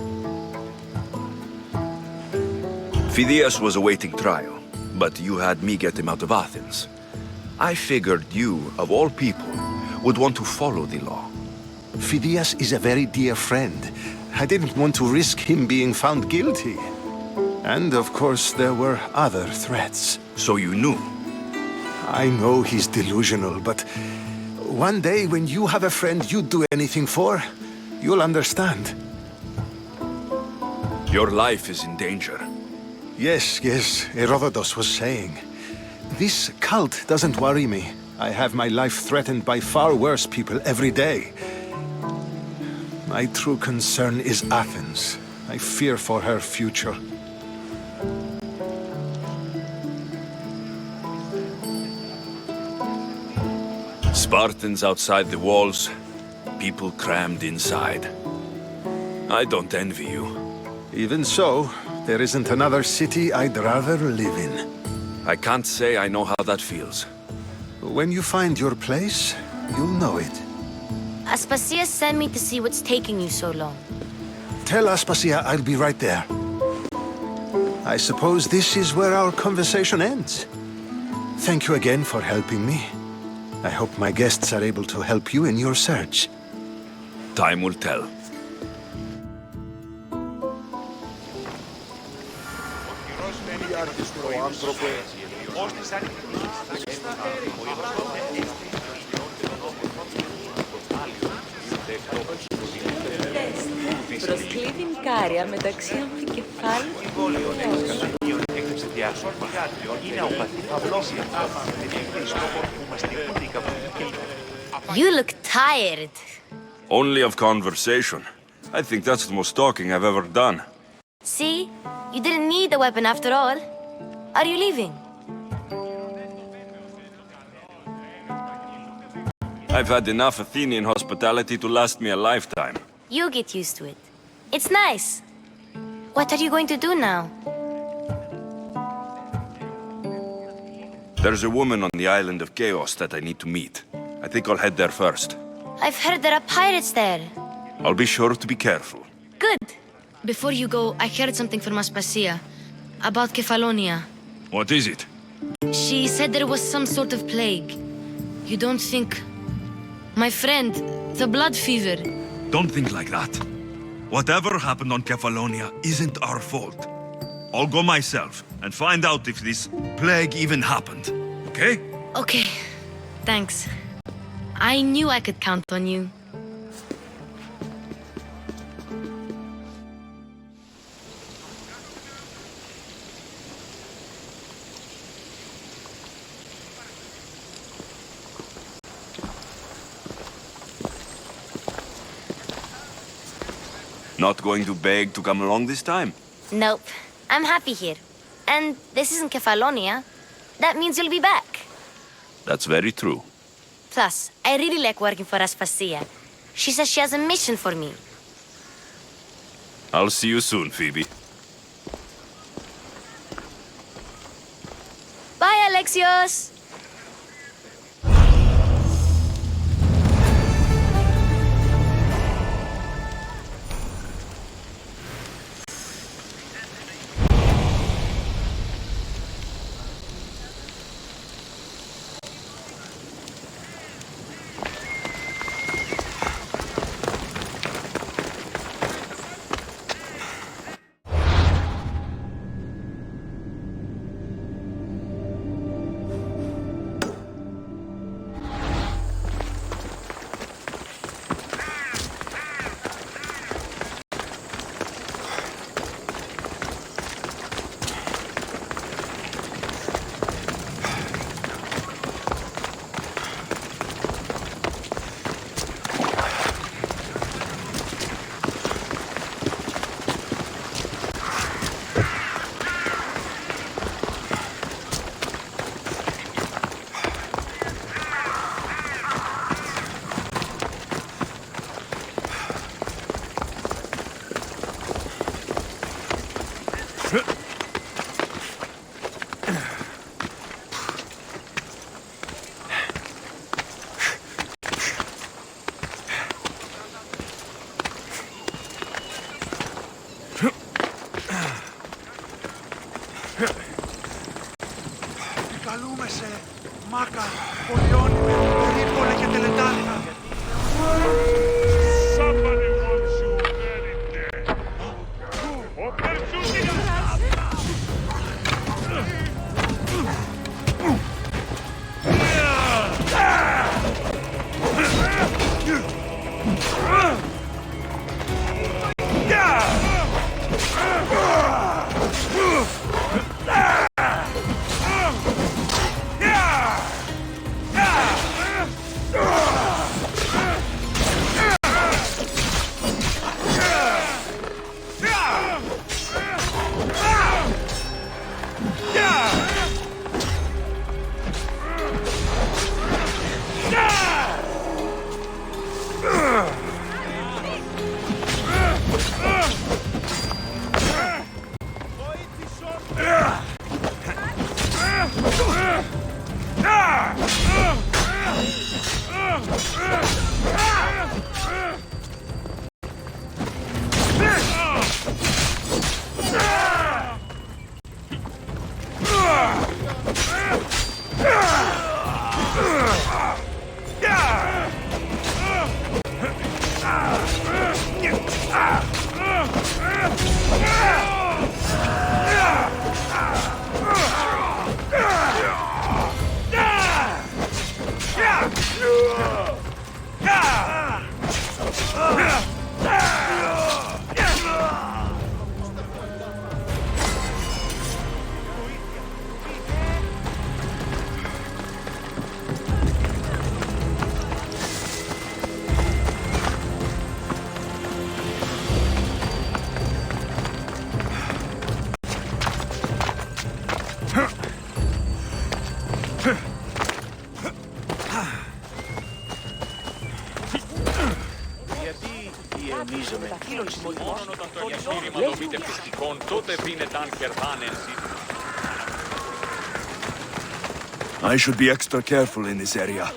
Phidias was awaiting trial, but you had me get him out of Athens. I figured you, of all people, would want to follow the law. Phidias is a very dear friend. I didn't want to risk him being found guilty. And of course, there were other threats. So you knew? I know he's delusional, but one day when you have a friend you'd do anything for, you'll understand. Your life is in danger. Yes, Herodotus was saying. This cult doesn't worry me. I have my life threatened by far worse people every day. My true concern is Athens. I fear for her future. Spartans outside the walls, people crammed inside. I don't envy you. Even so, there isn't another city I'd rather live in. I can't say I know how that feels. When you find your place, you'll know it. Aspasia sent me to see what's taking you so long. Tell Aspasia I'll be right there. I suppose this is where our conversation ends. Thank you again for helping me. I hope my guests are able to help you in your search. Time will tell. Προσκλήδιν κάρια μεταξύ αμφικεφάλου και πολιορώσου. You look tired. Only of conversation. I think that's the most talking I've ever done. See? You didn't need the weapon after all. Are you leaving? I've had enough Athenian hospitality to last me a lifetime. You get used to it. It's nice. What are you going to do now? There's a woman on the island of Chaos that I need to meet. I think I'll head there first. I've heard there are pirates there. I'll be sure to be careful. Good. Before you go, I heard something from Aspasia about Kefalonia. What is it? She said there was some sort of plague. You don't think... My friend, the blood fever. Don't think like that. Whatever happened on Kefalonia isn't our fault. I'll go myself and find out if this plague even happened. Okay? Okay. Thanks. I knew I could count on you. Not going to beg to come along this time? Nope. I'm happy here. And this isn't Kefalonia. That means you'll be back. That's very true. Plus, I really like working for Aspasia. She says she has a mission for me. I'll see you soon, Phoebe. Bye, Alexios! Καλούμε σε Μάκα, Πολιόνιμε, Περίπολε και Τελετάρχα. Somebody wants you very dead. Μόνο όταν το εγχείρημα νομείται φυσικών, τότε δίνεται αν κερδάνε εσύ. I should be extra careful in this area.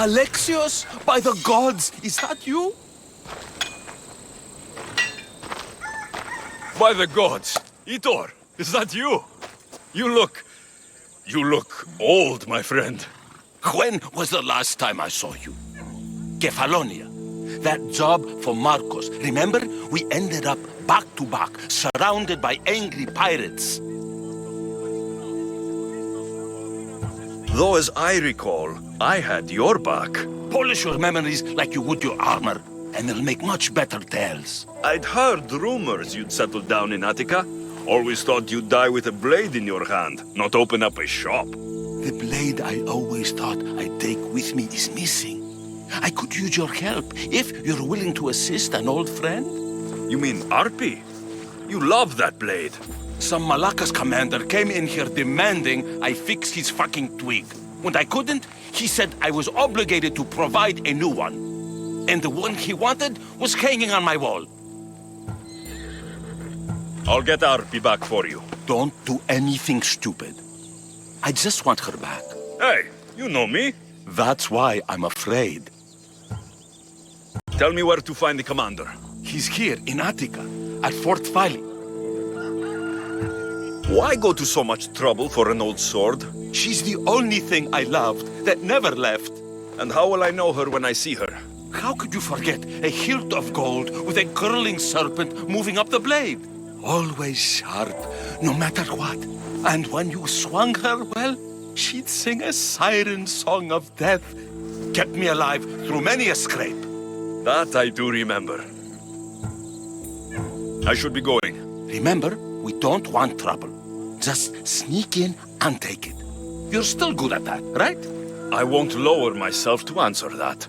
Alexios, by the gods, is that you? By the gods, Itor, is that you? You look old, my friend. When was the last time I saw you? Kefalonia. That job for Marcos. Remember? We ended up back to back, surrounded by angry pirates. Though as I recall, I had your back. Polish your memories like you would your armor, and they'll make much better tales. I'd heard rumors you'd settled down in Attica. Always thought you'd die with a blade in your hand, not open up a shop. The blade I always thought I'd take with me is missing. I could use your help if you're willing to assist an old friend. You mean Arpi? You love that blade. Some Malakas commander came in here demanding I fix his fucking twig. When I couldn't, he said I was obligated to provide a new one. And the one he wanted was hanging on my wall. I'll get Arpi back for you. Don't do anything stupid. I just want her back. Hey, you know me. That's why I'm afraid. Tell me where to find the commander. He's here in Attica, at Fort Fali. Why go to so much trouble for an old sword? She's the only thing I loved that never left. And how will I know her when I see her? How could you forget a hilt of gold with a curling serpent moving up the blade? Always sharp, no matter what. And when you swung her, well, she'd sing a siren song of death. Kept me alive through many a scrape. That I do remember. I should be going. Remember, we don't want trouble. Just sneak in and take it. You're still good at that, right? I won't lower myself to answer that.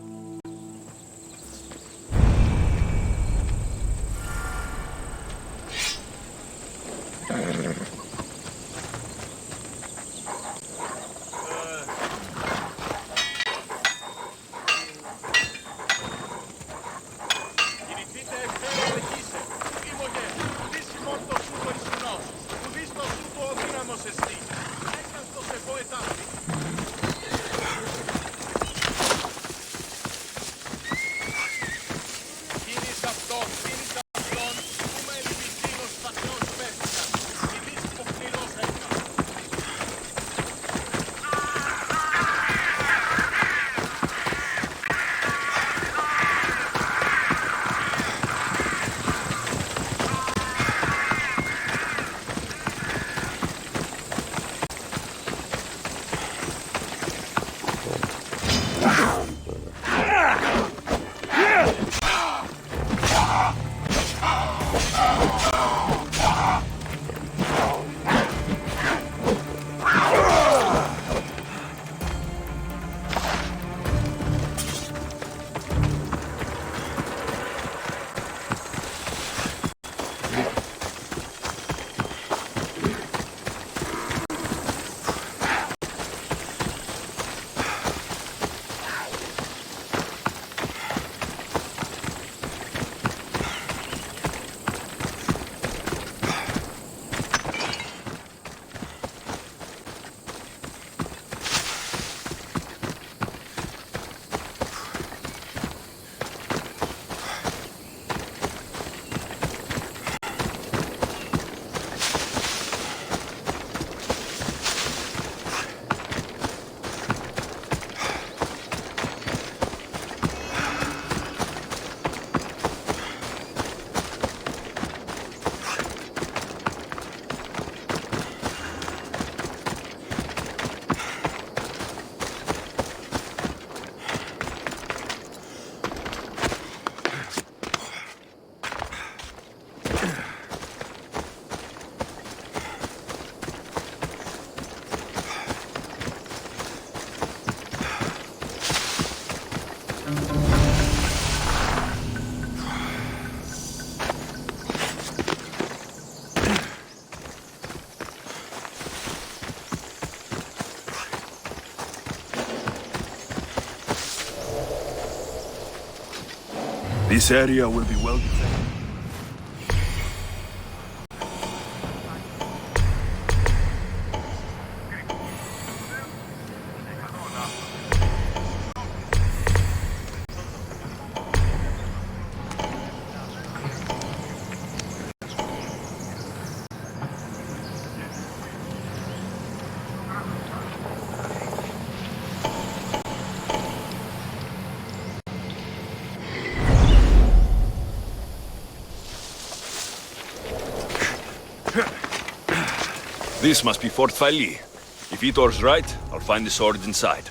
This area will be well defended. This must be Fort Fali. If Itor's right, I'll find the sword inside.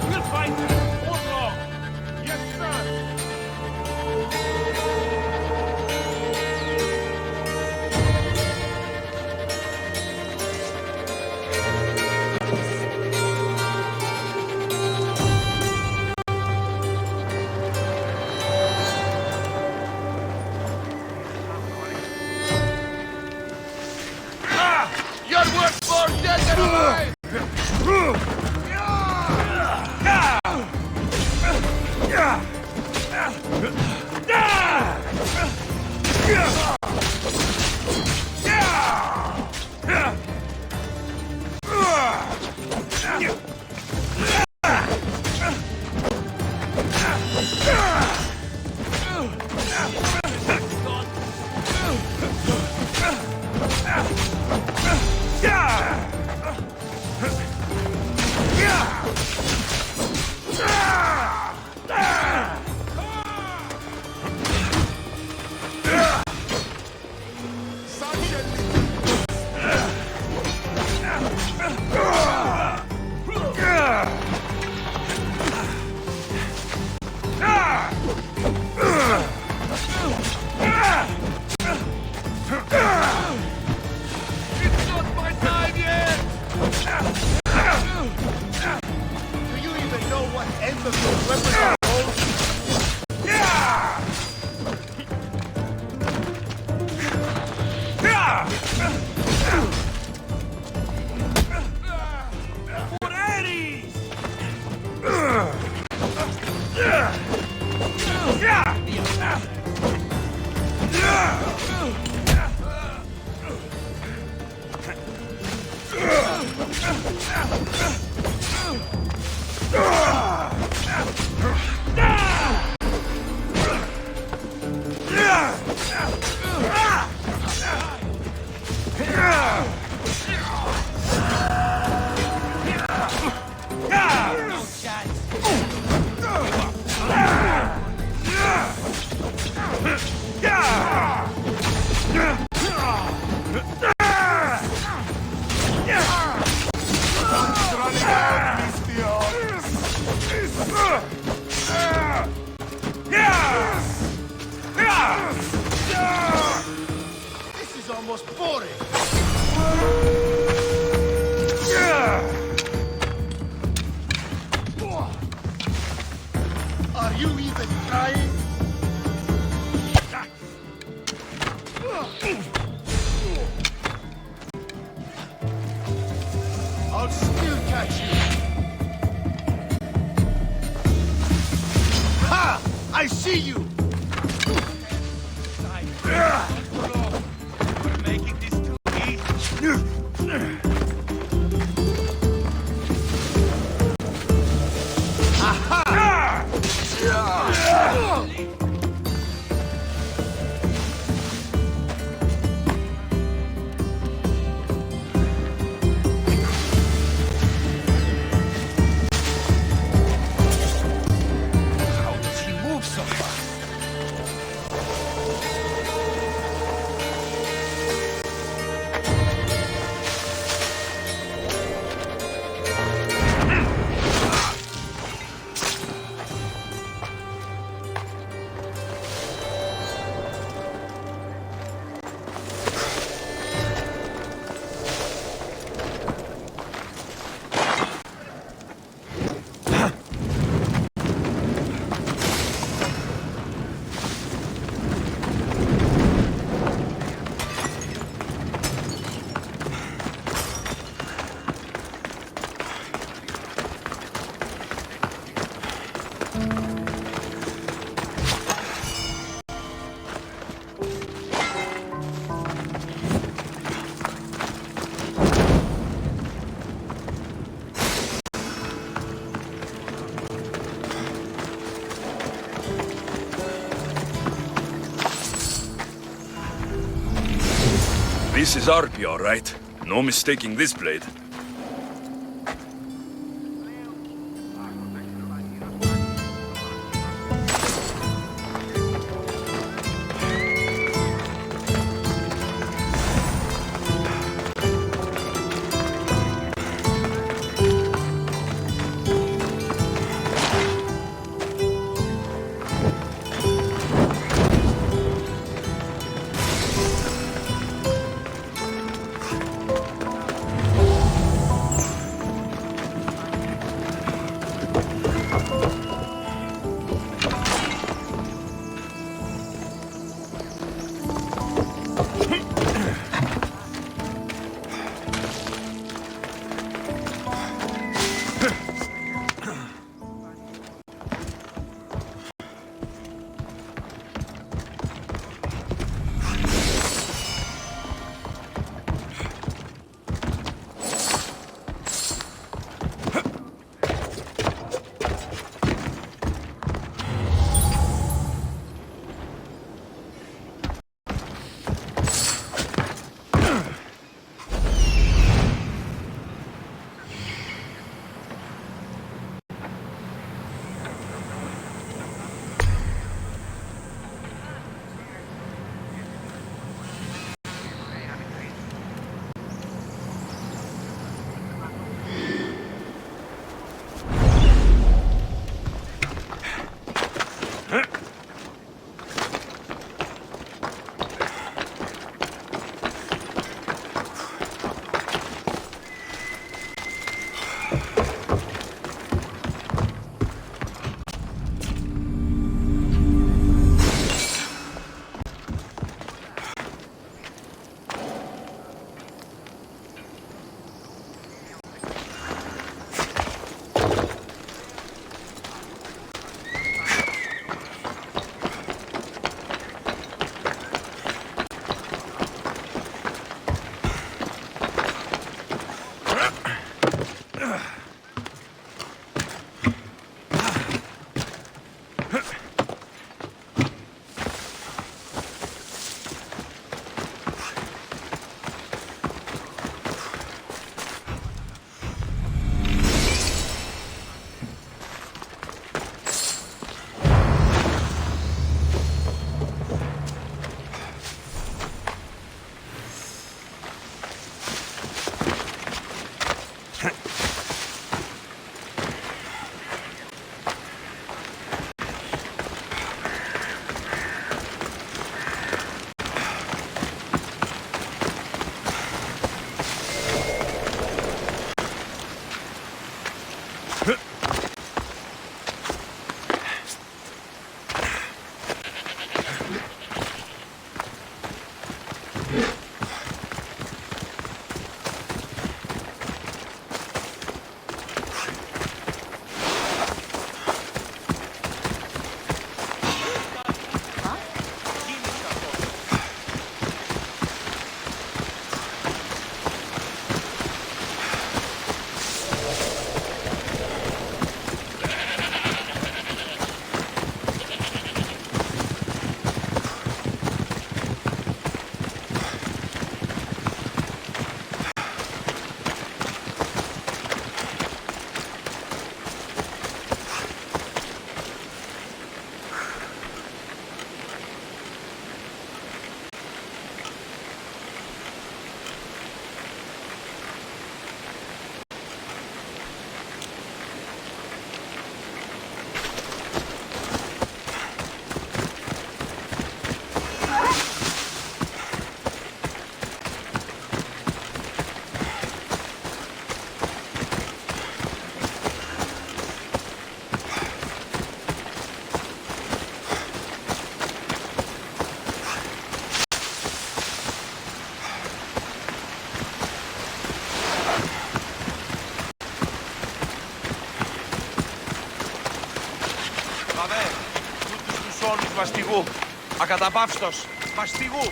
We'll fight them. Hold long. Yes, sir. Your work for dead and alive! It's not my time yet! Do you even know what end of your weapon are For Ares! This is almost boring. Are you even trying? I'll still catch you. Ha! I see you! We're making this too easy. Aha! How does he move so fast? This is Arpi, all right? No mistaking this blade. Βαβέ, τούτους τους όλους μαστιγού. Ακαταπαύστος, μαστιγού.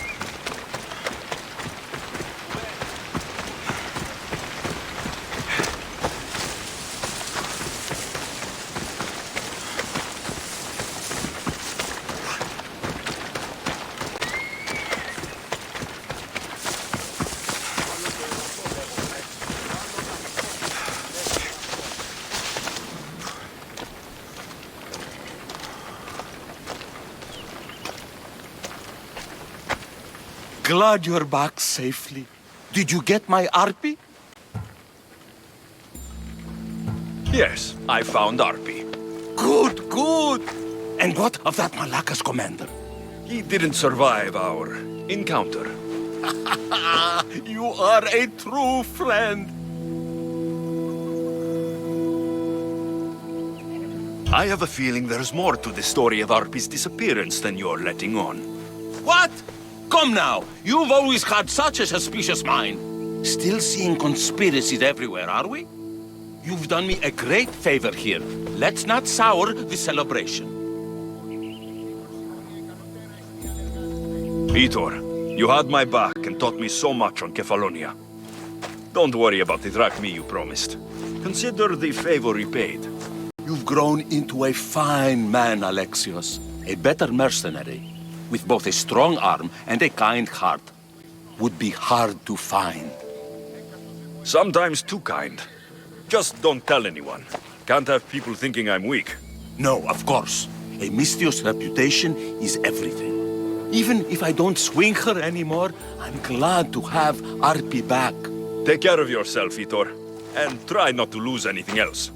Glad you're back safely. Did you get my Arpi? Yes, I found Arpi. Good, good. And what of that Malacca's commander? He didn't survive our encounter. You are a true friend. I have a feeling there's more to the story of Arpi's disappearance than you're letting on. What? Come now. You've always had such a suspicious mind. Still seeing conspiracies everywhere, are we? You've done me a great favor here. Let's not sour the celebration. Vitor, you had my back and taught me so much on Kefalonia. Don't worry about the drachmi you promised. Consider the favor repaid. You've grown into a fine man, Alexios. A better mercenary, with both a strong arm and a kind heart, would be hard to find. Sometimes too kind. Just don't tell anyone. Can't have people thinking I'm weak. No, of course. A Misthios reputation is everything. Even if I don't swing her anymore, I'm glad to have Arpi back. Take care of yourself, Vitor, and try not to lose anything else.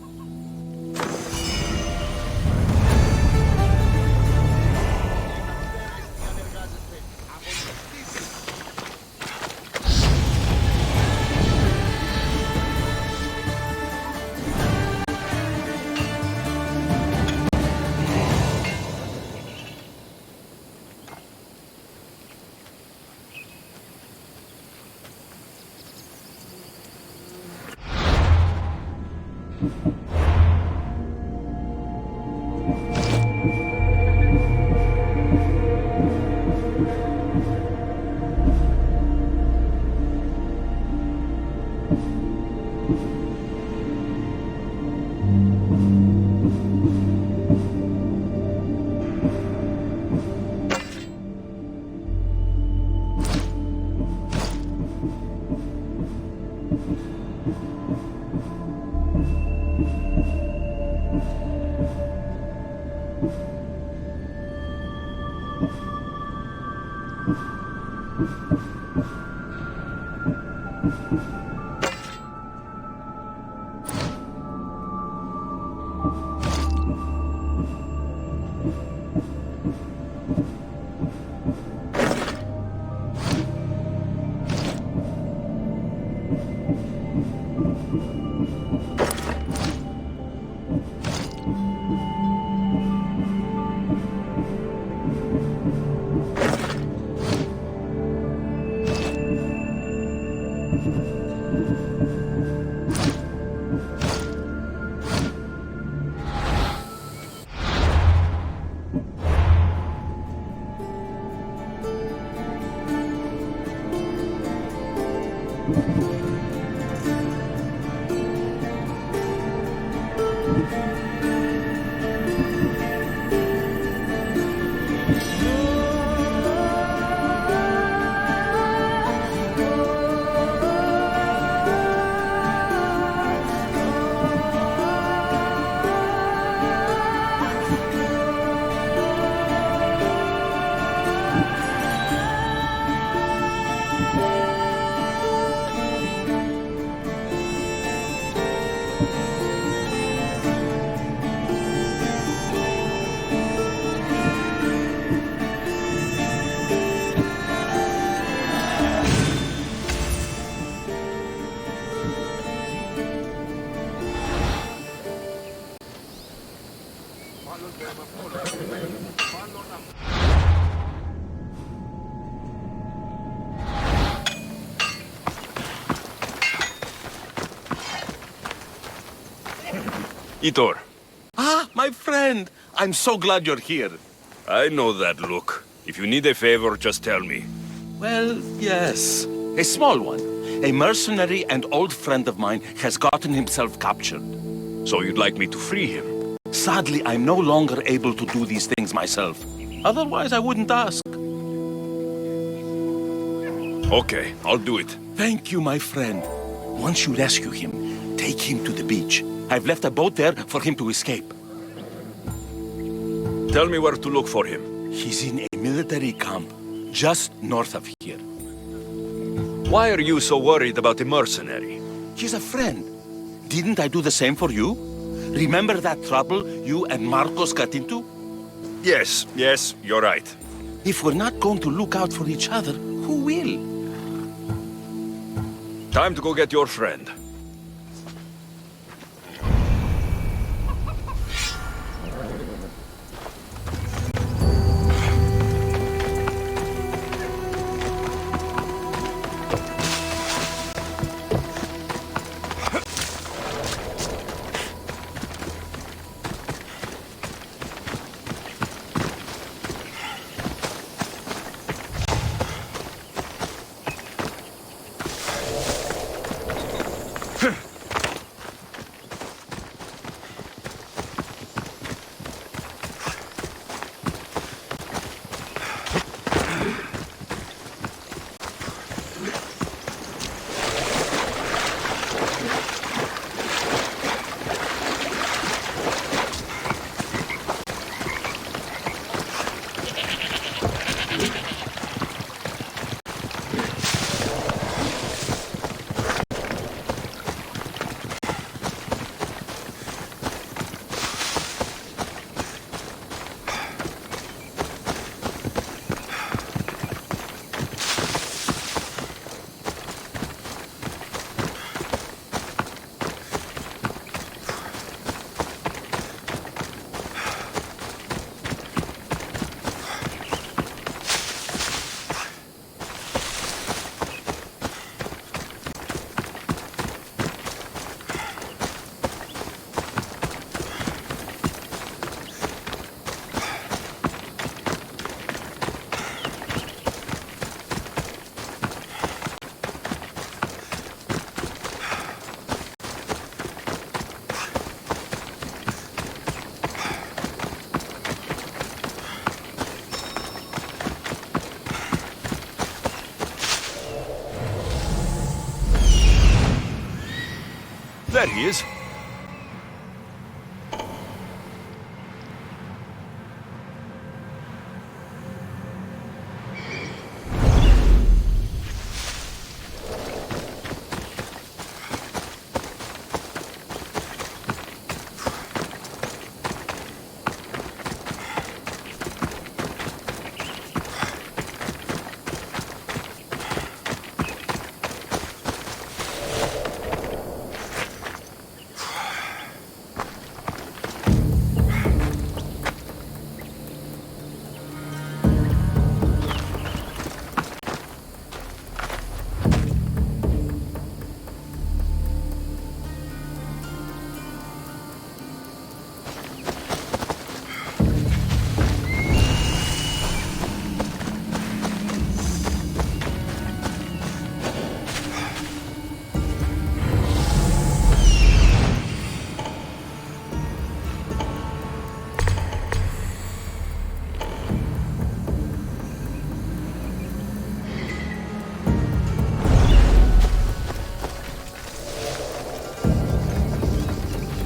Itor. Ah, My friend, I'm so glad you're here. I know that look. If you need a favor, just tell me. Well, yes. A small one. A mercenary and old friend of mine has gotten himself captured. So you'd like me to free him? Sadly, I'm no longer able to do these things myself. Otherwise, I wouldn't ask. Okay, I'll do it. Thank you, my friend. Once you rescue him, take him to the beach. I've left a boat there for him to escape. Tell me where to look for him. He's in a military camp just north of here. Why are you so worried about a mercenary? He's a friend. Didn't I do the same for you? Remember that trouble you and Marcos got into? Yes, you're right. If we're not going to look out for each other, who will? Time to go get your friend. There he is.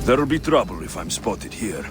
There'll be trouble if I'm spotted here.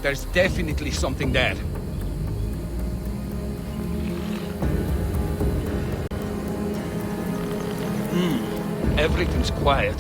There's definitely something there. Everything's quiet.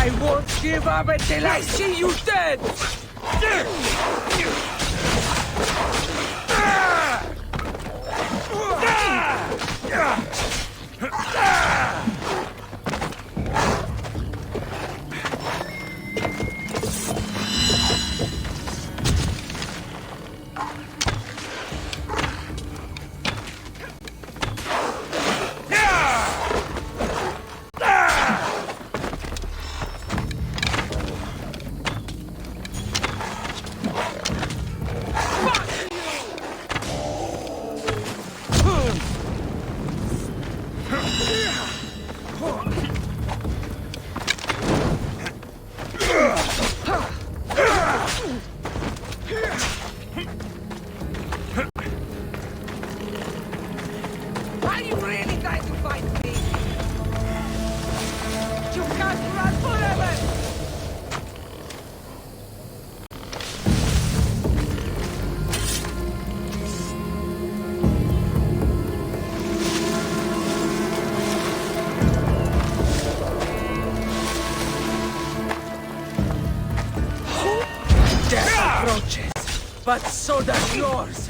I won't give up until I see you dead! riches, but so does yours.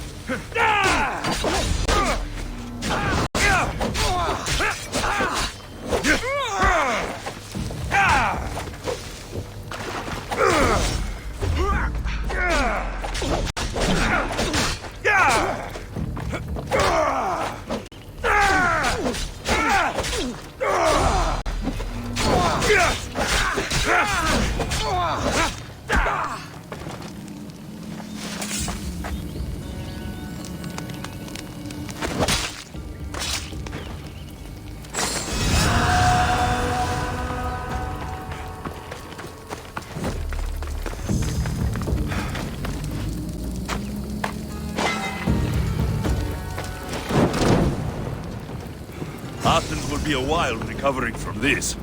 Athens will be a while recovering from this.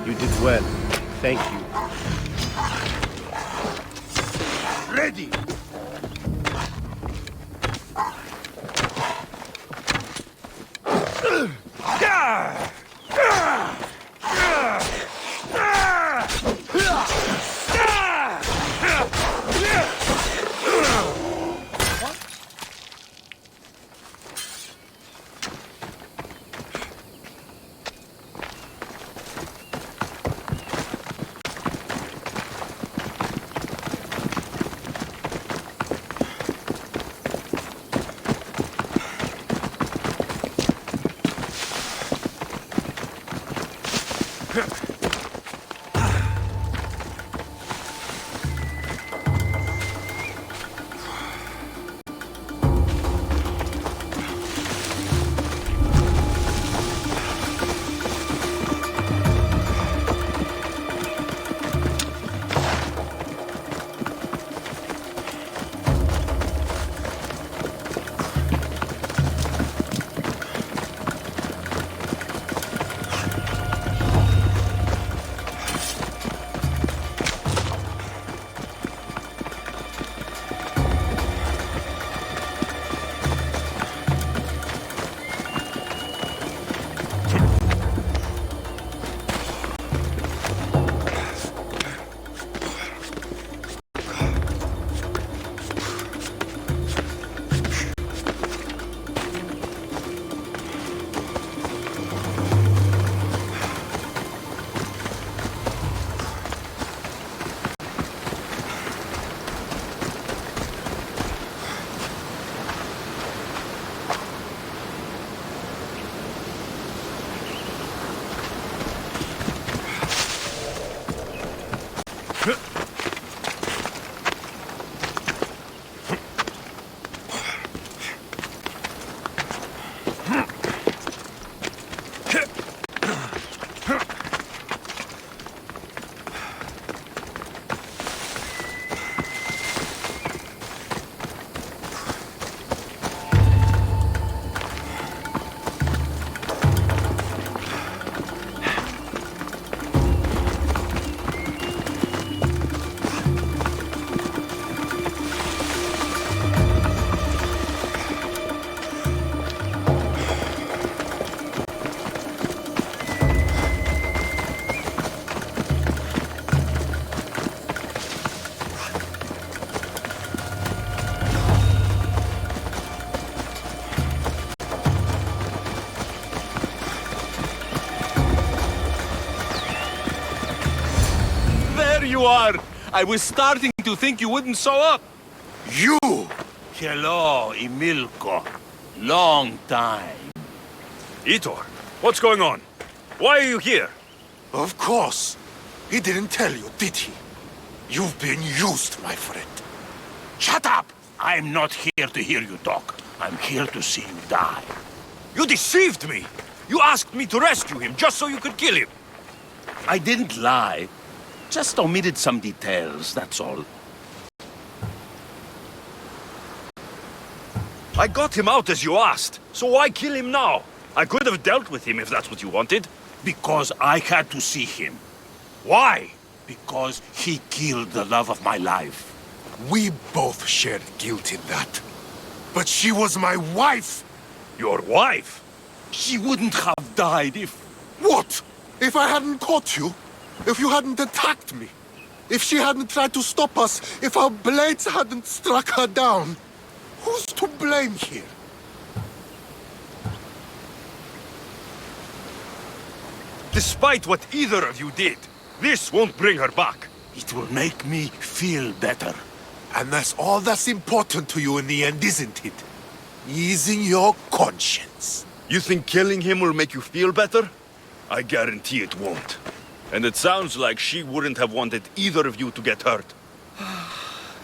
You did well. Thank you. Ready! You are! I was starting to think you wouldn't show up. You! Hello, Emilko. Long time. Itor, what's going on? Why are you here? Of course. He didn't tell you, did he? You've been used, my friend. Shut up! I'm not here to hear you talk. I'm here to see you die. You deceived me! You asked me to rescue him just so you could kill him! I didn't lie. Just omitted some details, that's all. I got him out as you asked, so why kill him now? I could have dealt with him if that's what you wanted. Because I had to see him. Why? Because he killed the love of my life. We both shared guilt in that. But she was my wife! Your wife? She wouldn't have died if... What? If I hadn't caught you? If you hadn't attacked me? If she hadn't tried to stop us? If our blades hadn't struck her down? Who's to blame here? Despite what either of you did, this won't bring her back. It will make me feel better. And that's all that's important to you in the end, isn't it? Easing your conscience. You think killing him will make you feel better? I guarantee it won't. And it sounds like she wouldn't have wanted either of you to get hurt.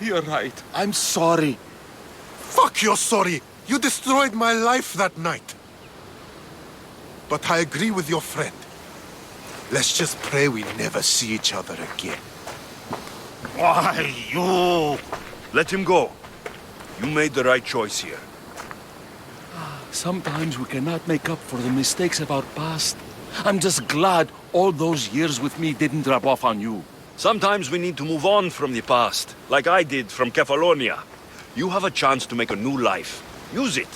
You're right. I'm sorry. Fuck you're sorry. You destroyed my life that night. But I agree with your friend. Let's just pray we never see each other again. Why, you... Let him go. You made the right choice here. Sometimes we cannot make up for the mistakes of our past. I'm just glad all those years with me didn't rub off on you. Sometimes we need to move on from the past, like I did from Kefalonia. You have a chance to make a new life. Use it.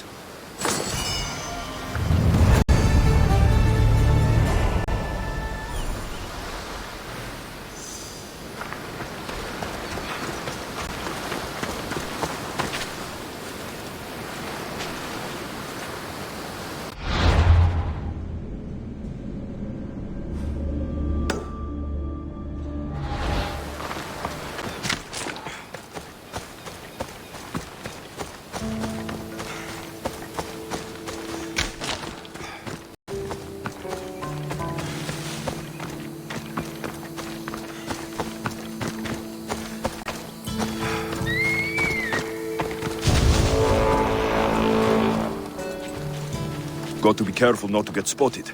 Got to be careful not to get spotted.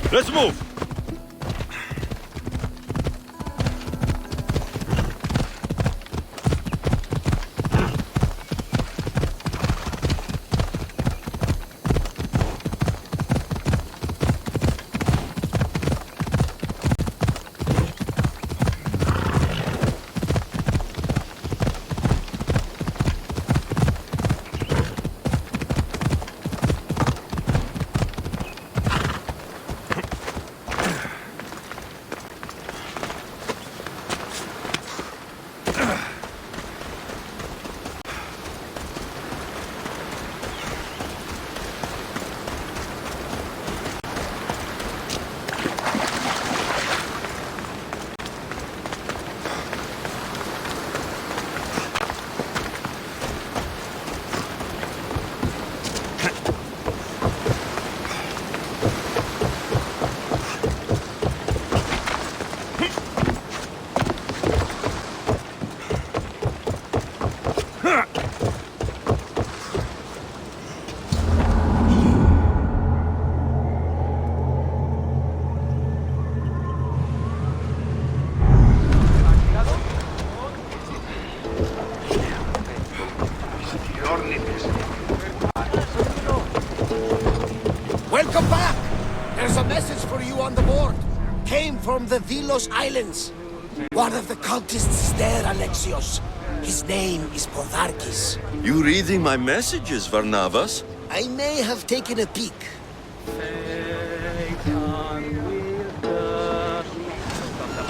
Let's move! Welcome back! There's a message for you on the board. Came from the Vilos Islands. One of the cultists is there, Alexios. His name is Podarkis. You reading my messages, Varnavas? I may have taken a peek.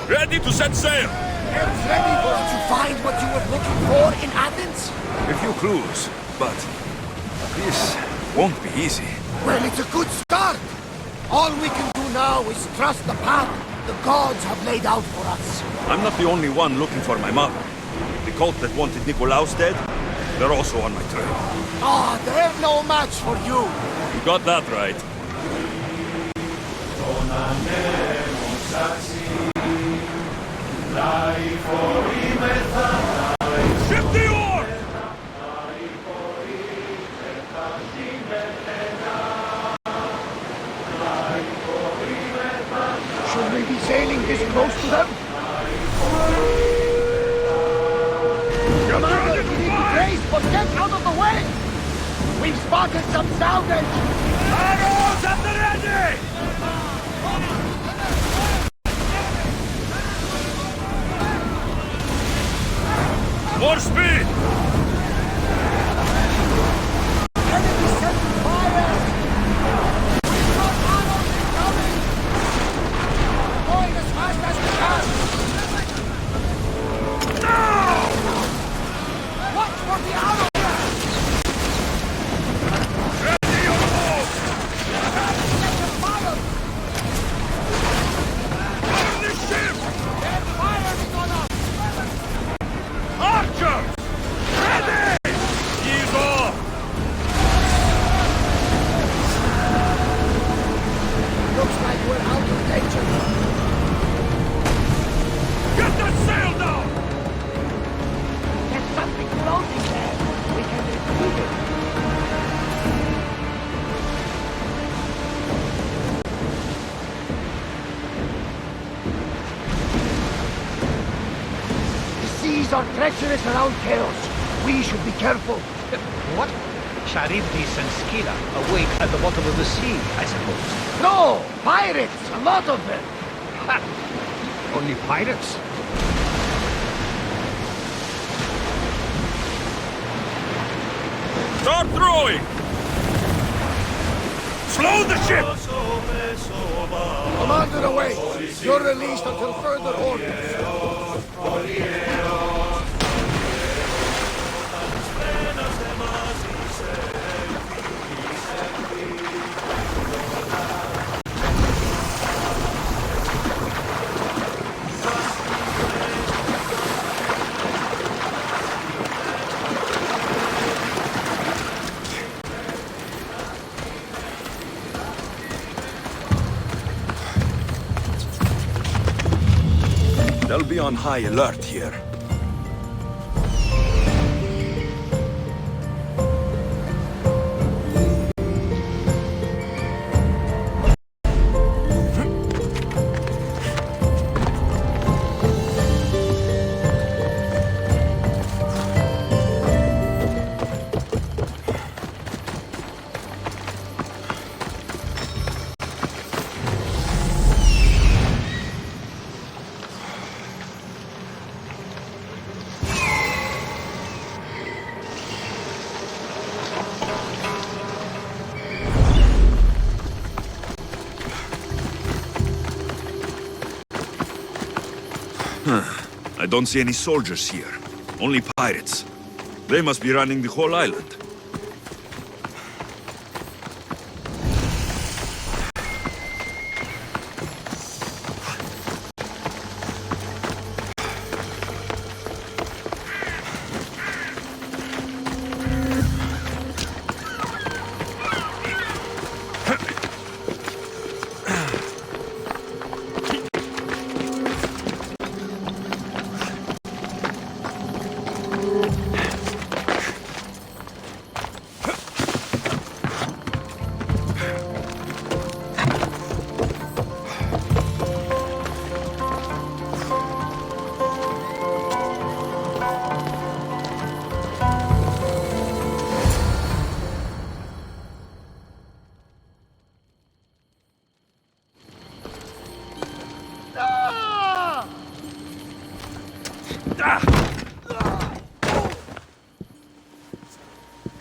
Ready to set sail! Hands ready for us to find what you were looking for in Athens? A few clues, but this won't be easy. Well, it's a good start. All we can do now is trust the path the gods have laid out for us. I'm not the only one looking for my mother. The cult that wanted Nicolaus dead, they're also on my trail. Ah, they're no match for you. You got that right. Ship the oar! Should we be sailing this close to them? Commander, we need grace, but get out of the way! We've spotted some salvage! Arrows at the ready! More speed! Enemy setting fire! We've got arrows incoming! Going as fast as we can! No! Watch for the arrows! Ready your boat! Set the fire! On the ship! They're firing on us! Archers! Ready! Ease off! Looks like we're out of danger. Get that sail down! There's something floating there. We can retrieve it. The seas are treacherous around Chaos. We should be careful. What? Charybdis and Scylla await at the bottom of the sea, I suppose. No! Pirates! A lot of them! Ha! Only pirates? Start throwing! Slow the ship! Commander away! You're released until further orders. They'll be on high alert here. I don't see any soldiers here. Only pirates. They must be running the whole island.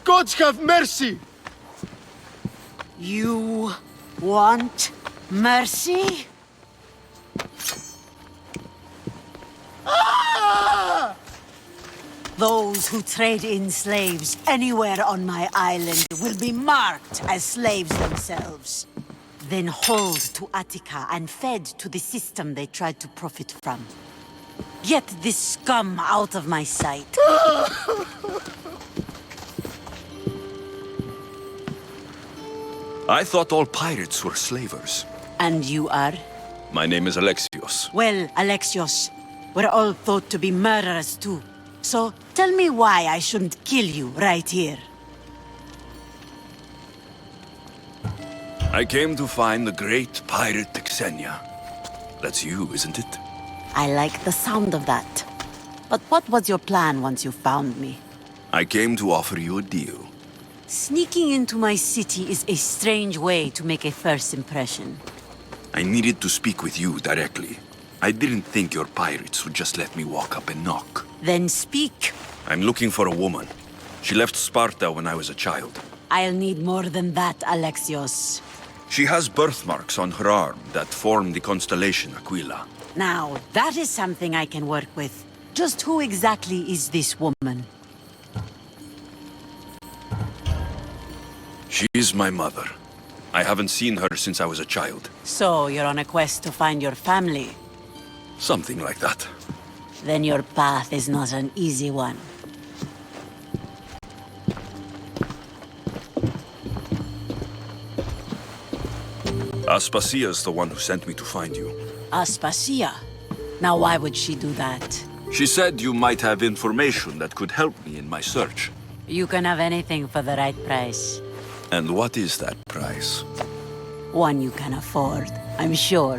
Gods have mercy! You want mercy? Those who trade in slaves anywhere on my island will be marked as slaves themselves. Then hauled to Attica and fed to the system they tried to profit from. Get this scum out of my sight. I thought all pirates were slavers. And you are? My name is Alexios. Well, Alexios, we're all thought to be murderers too. So, tell me why I shouldn't kill you right here. I came to find the great pirate Xenia. That's you, isn't it? I like the sound of that. But what was your plan once you found me? I came to offer you a deal. Sneaking into my city is a strange way to make a first impression. I needed to speak with you directly. I didn't think your pirates would just let me walk up and knock. Then speak. I'm looking for a woman. She left Sparta when I was a child. I'll need more than that, Alexios. She has birthmarks on her arm that form the constellation Aquila. Now, that is something I can work with. Just who exactly is this woman? She's my mother. I haven't seen her since I was a child. So, you're on a quest to find your family? Something like that. Then your path is not an easy one. Aspasia's the one who sent me to find you. Aspasia? Now why would she do that? She said you might have information that could help me in my search. You can have anything for the right price. And what is that price? One you can afford, I'm sure.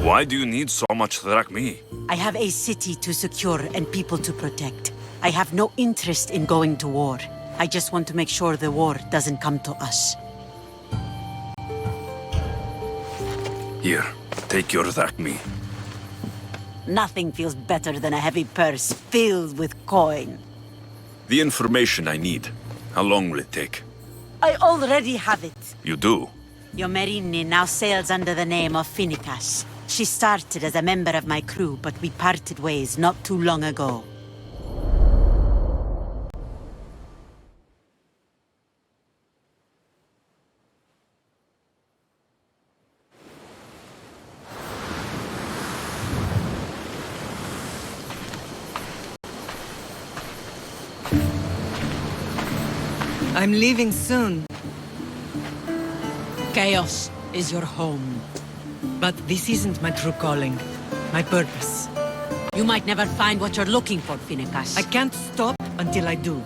Why do you need so much drachmi? I have a city to secure and people to protect. I have no interest in going to war. I just want to make sure the war doesn't come to us. Here, take your drachmi. Nothing feels better than a heavy purse filled with coin. The information I need. How long will it take? I already have it. You do? Yomerini now sails under the name of Finicas. She started as a member of my crew, but we parted ways not too long ago. I'm leaving soon. Chaos is your home. But this isn't my true calling. My purpose. You might never find what you're looking for, Finicas. I can't stop until I do.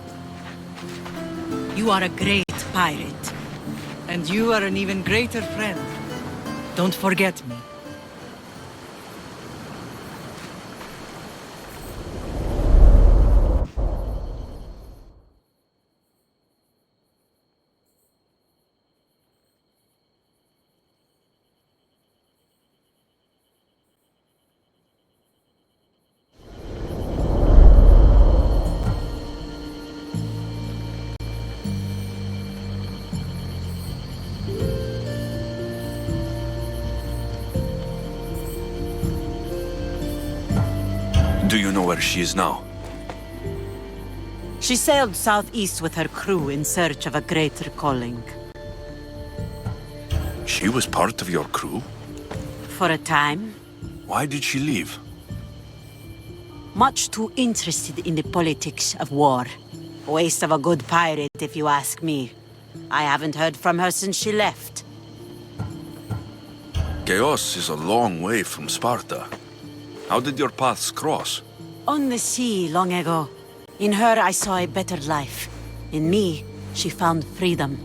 You are a great pirate. And you are an even greater friend. Don't forget me. Do you know where she is now? She sailed southeast with her crew in search of a greater calling. She was part of your crew? For a time. Why did she leave? Much too interested in the politics of war. Waste of a good pirate, if you ask me. I haven't heard from her since she left. Chaos is a long way from Sparta. How did your paths cross? On the sea, long ago. In her, I saw a better life. In me, she found freedom.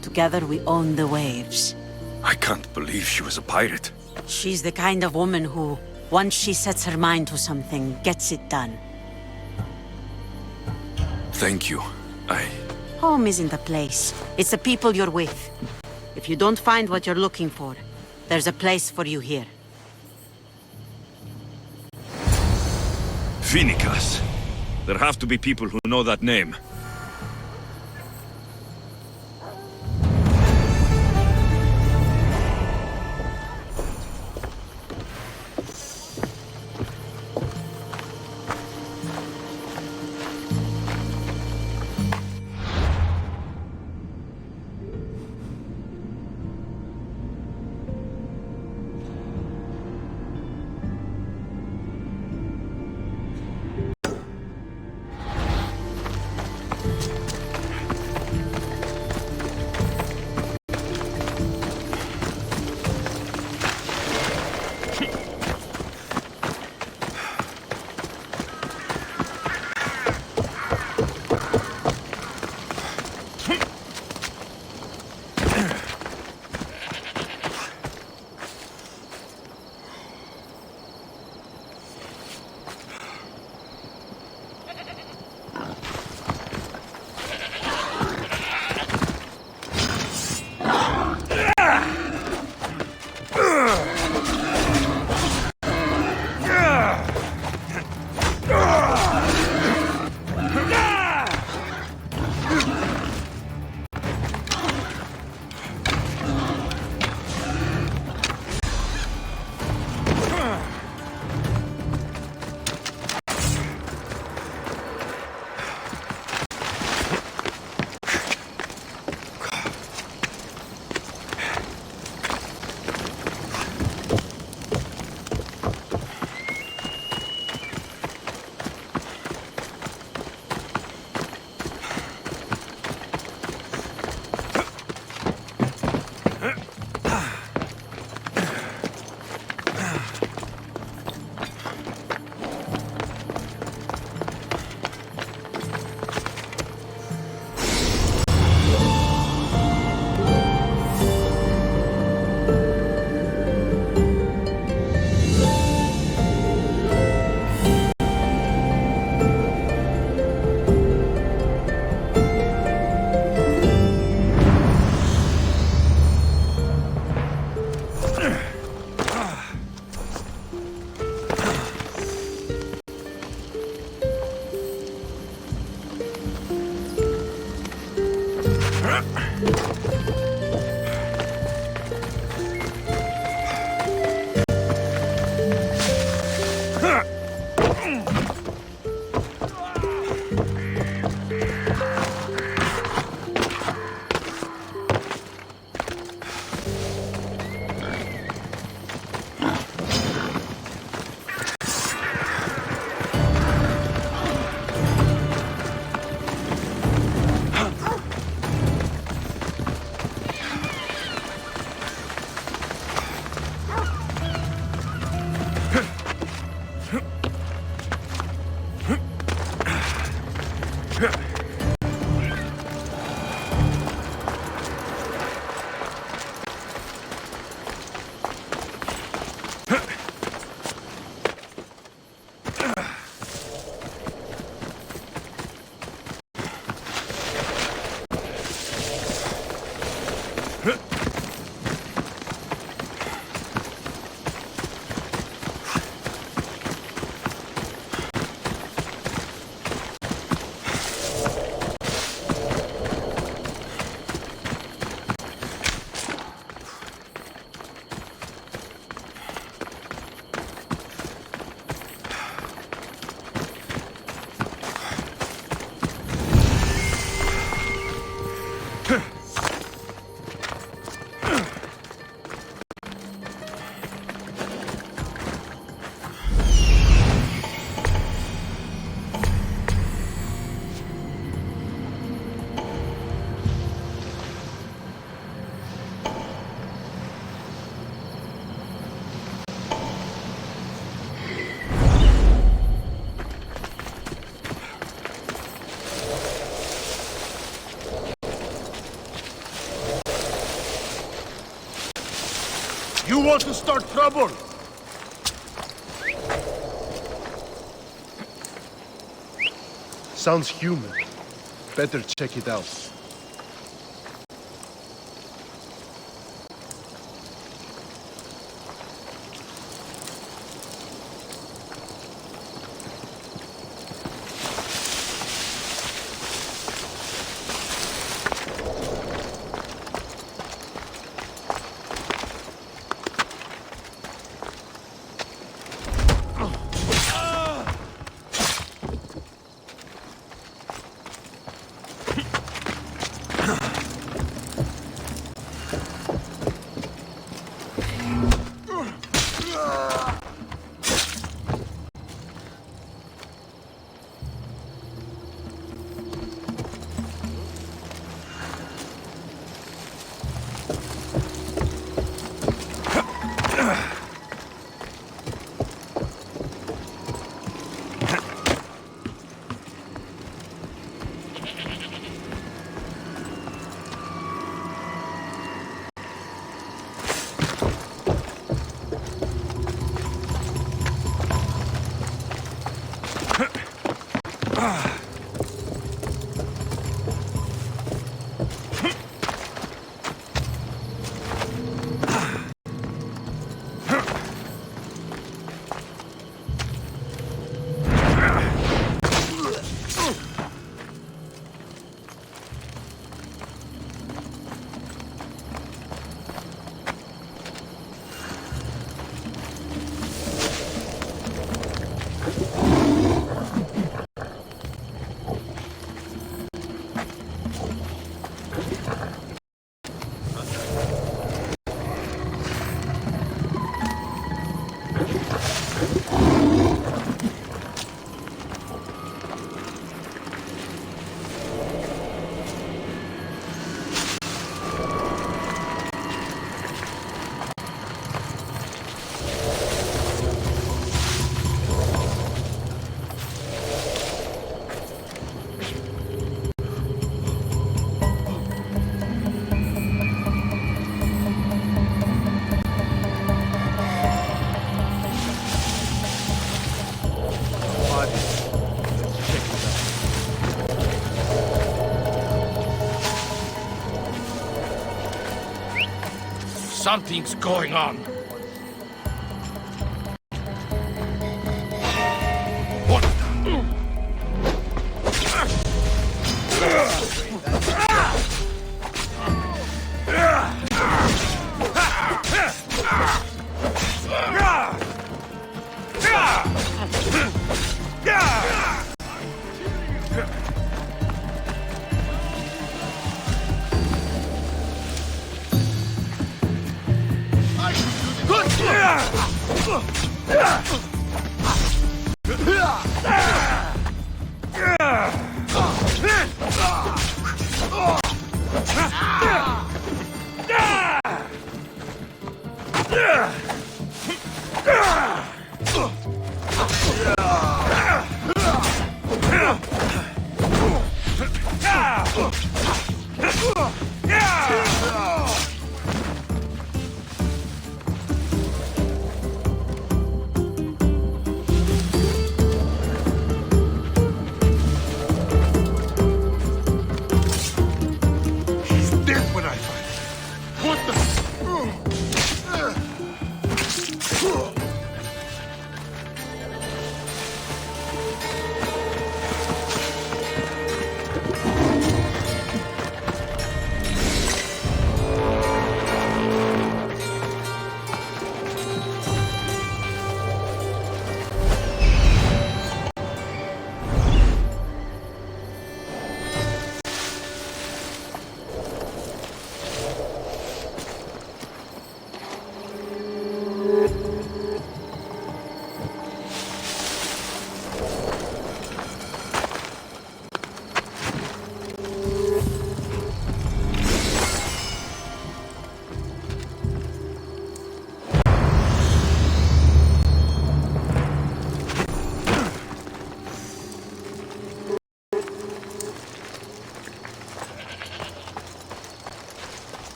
Together, we own the waves. I can't believe she was a pirate. She's the kind of woman who, once she sets her mind to something, gets it done. Thank you. Home isn't a place. It's the people you're with. If you don't find what you're looking for, there's a place for you here. Phoenicas. There have to be people who know that name. You want to start trouble? Sounds human. Better check it out. Something's going on.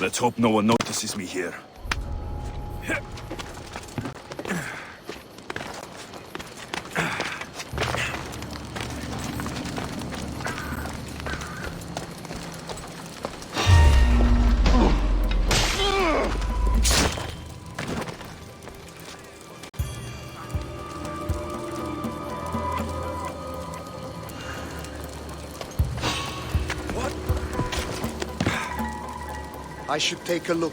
Let's hope no one notices me here. I should take a look.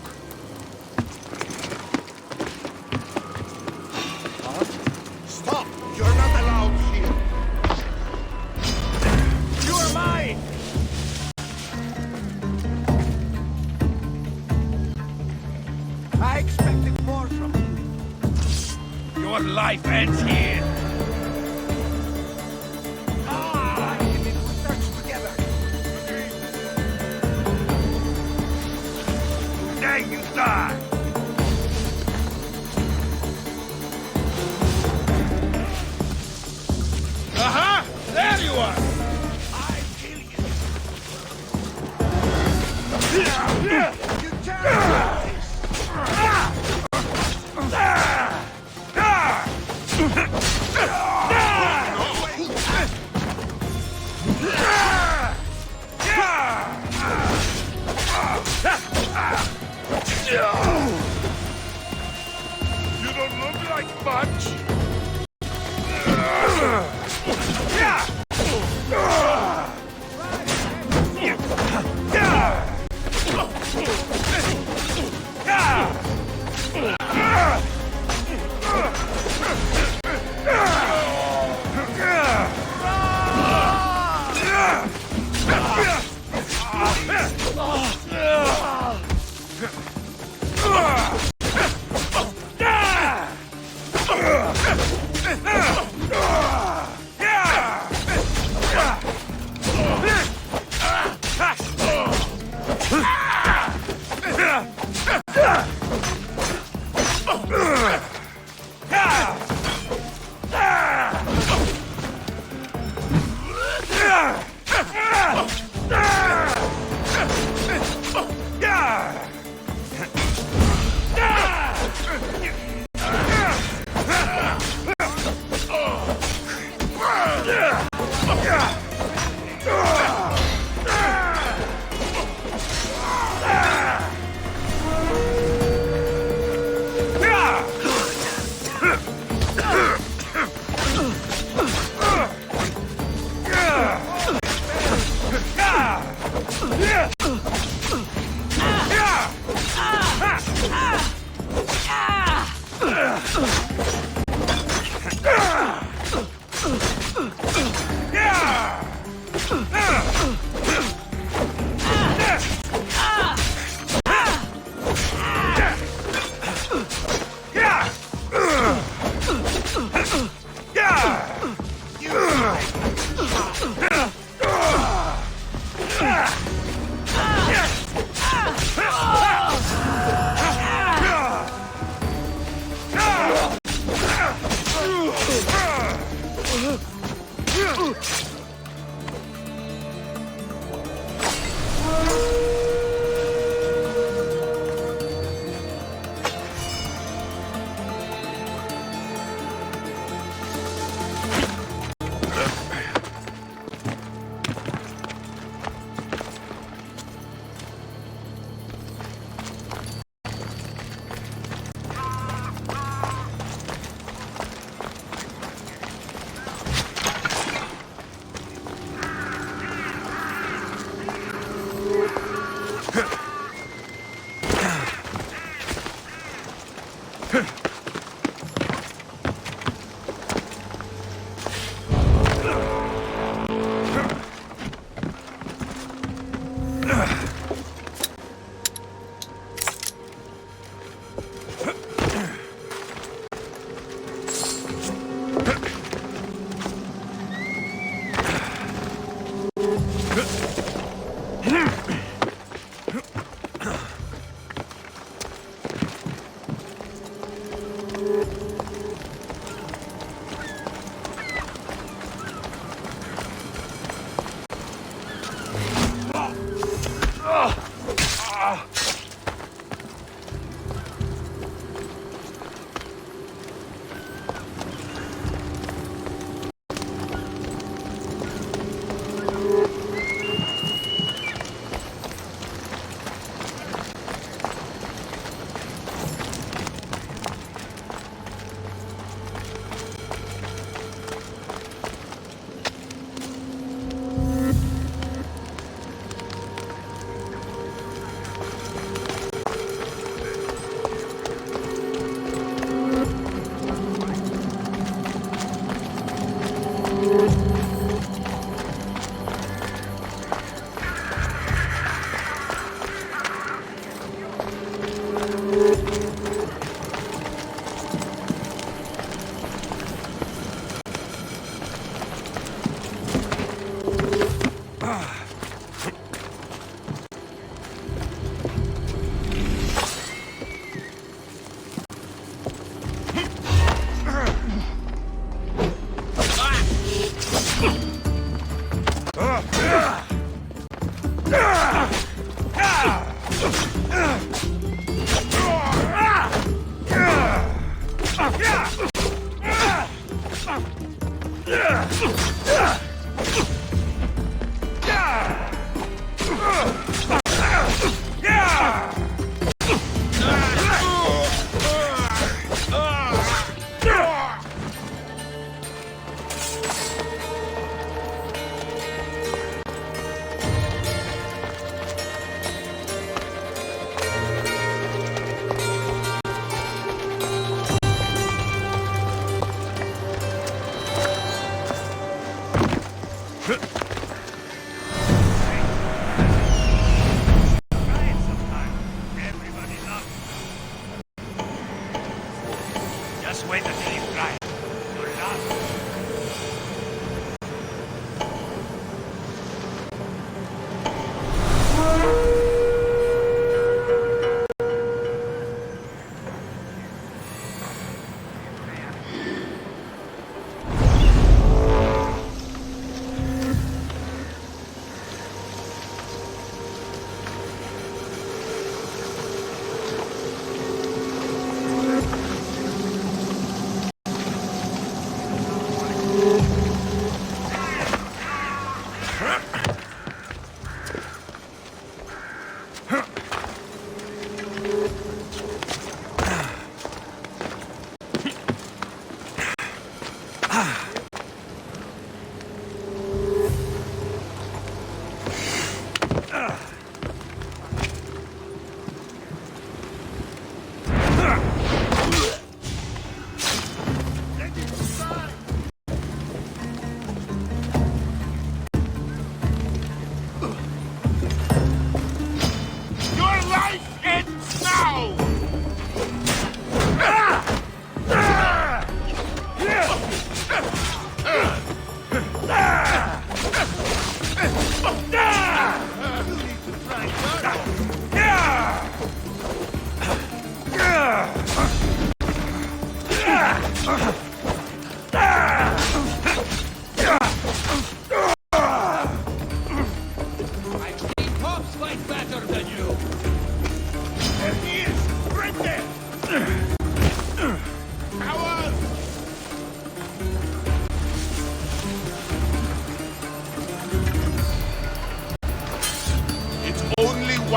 Stop! You're not allowed here. You are mine! I expected more from you. Your life ends here. Today you die! Aha! There you are! I kill you! You terrorists! You don't look like much.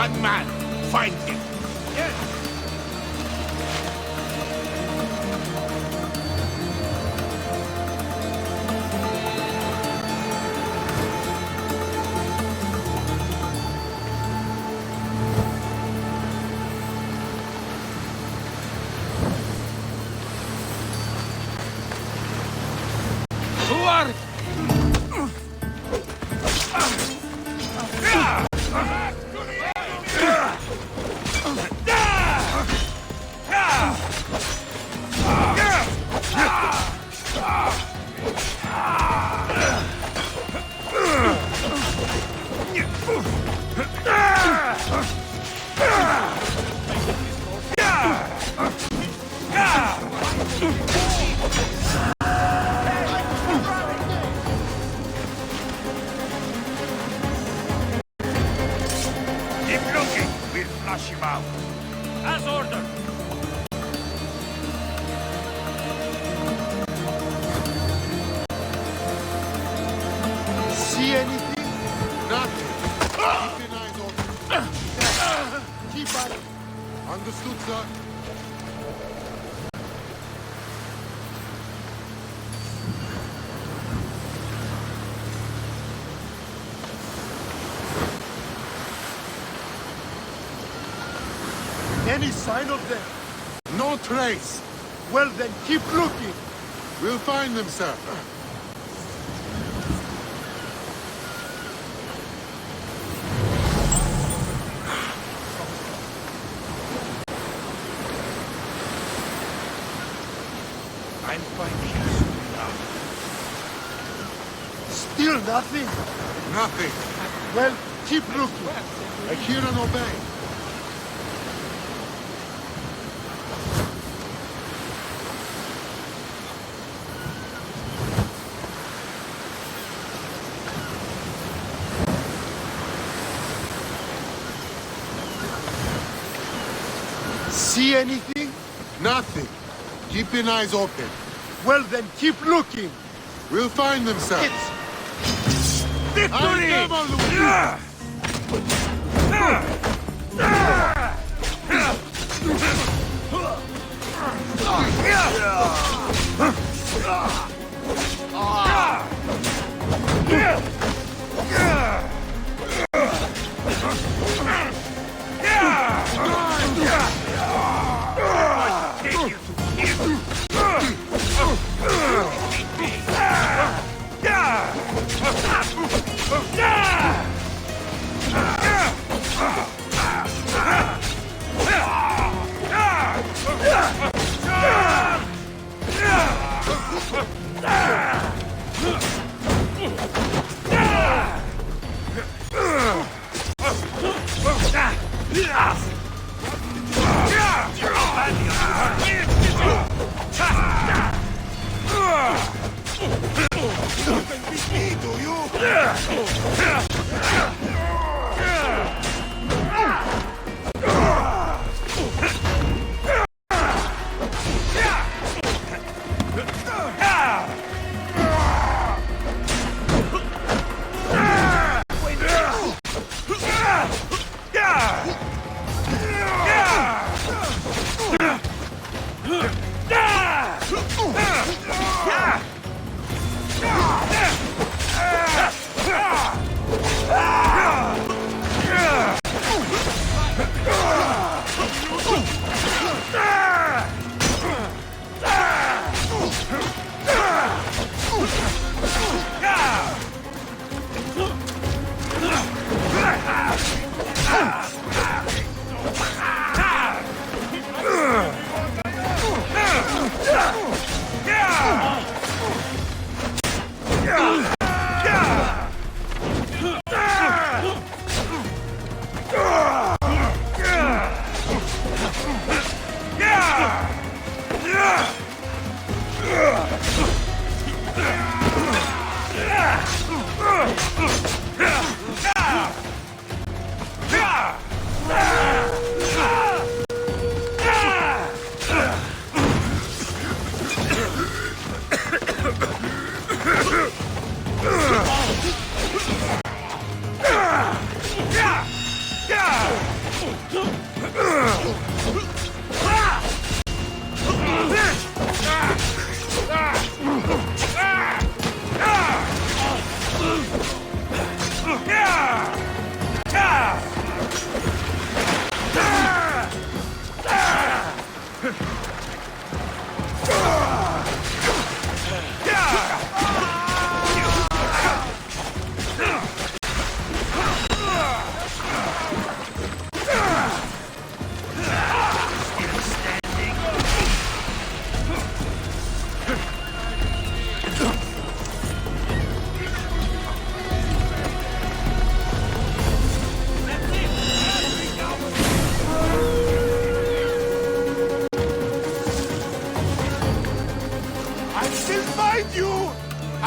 one man. Find him. Who are... Keep looking. We'll flush him out. As ordered. See anything? Nothing. Keep an eye open. Keep back. Understood, sir. Any sign of them? No trace. Well then, keep looking. We'll find them, sir. I'm finding you now. Still nothing? Nothing. Well, keep looking. I hear and obey. See anything? Nothing. Keep your eyes open. Well then, keep looking. We'll find them, sir. It's victory!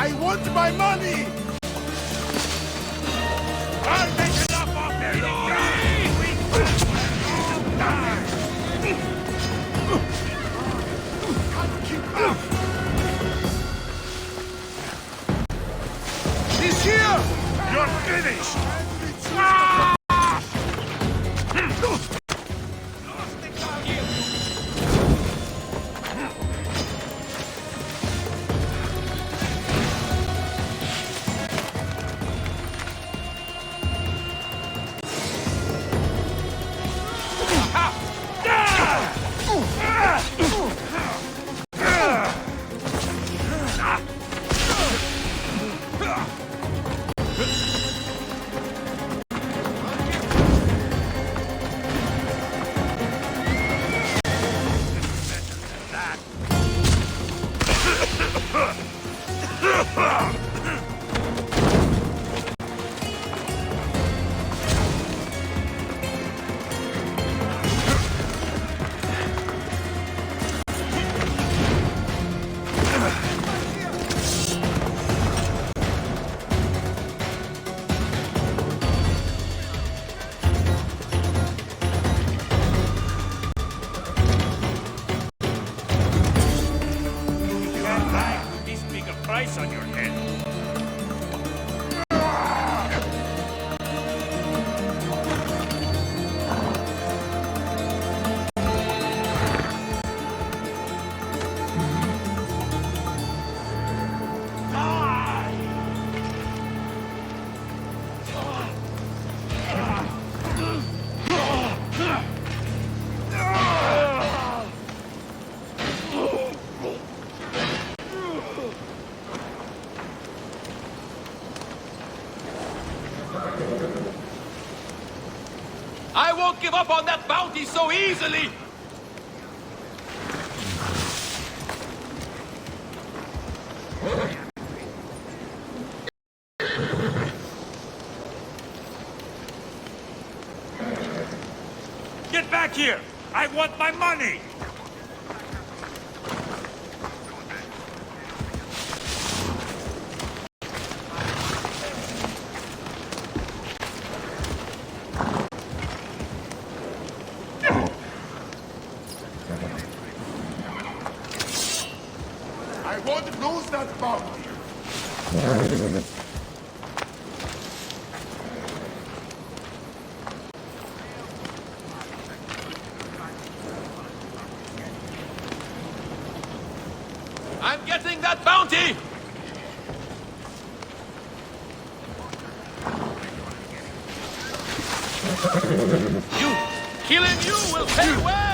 I want my money! I'll make enough of you! He's here! You're finished! Price on your head. I won't give up on that bounty so easily! Get back here! I want my money! I won't lose that bounty! I'm getting that bounty! You! Killing you will pay well!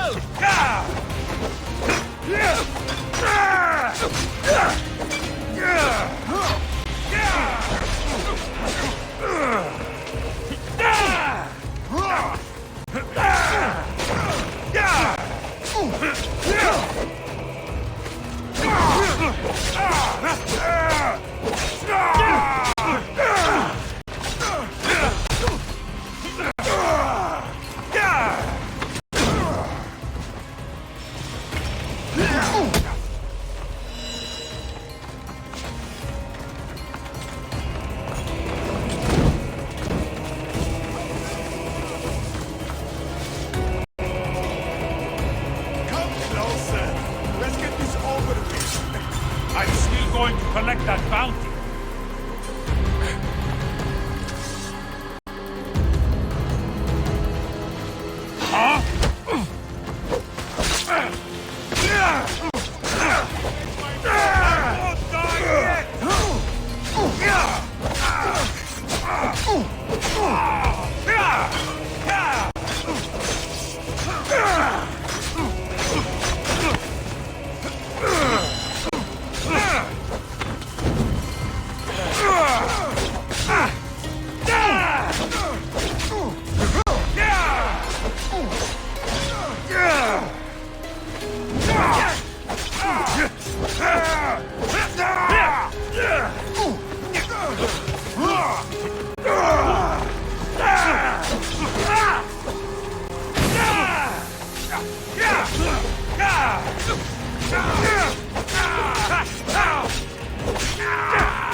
I'm still going to collect that bounty. Huh? Yeah!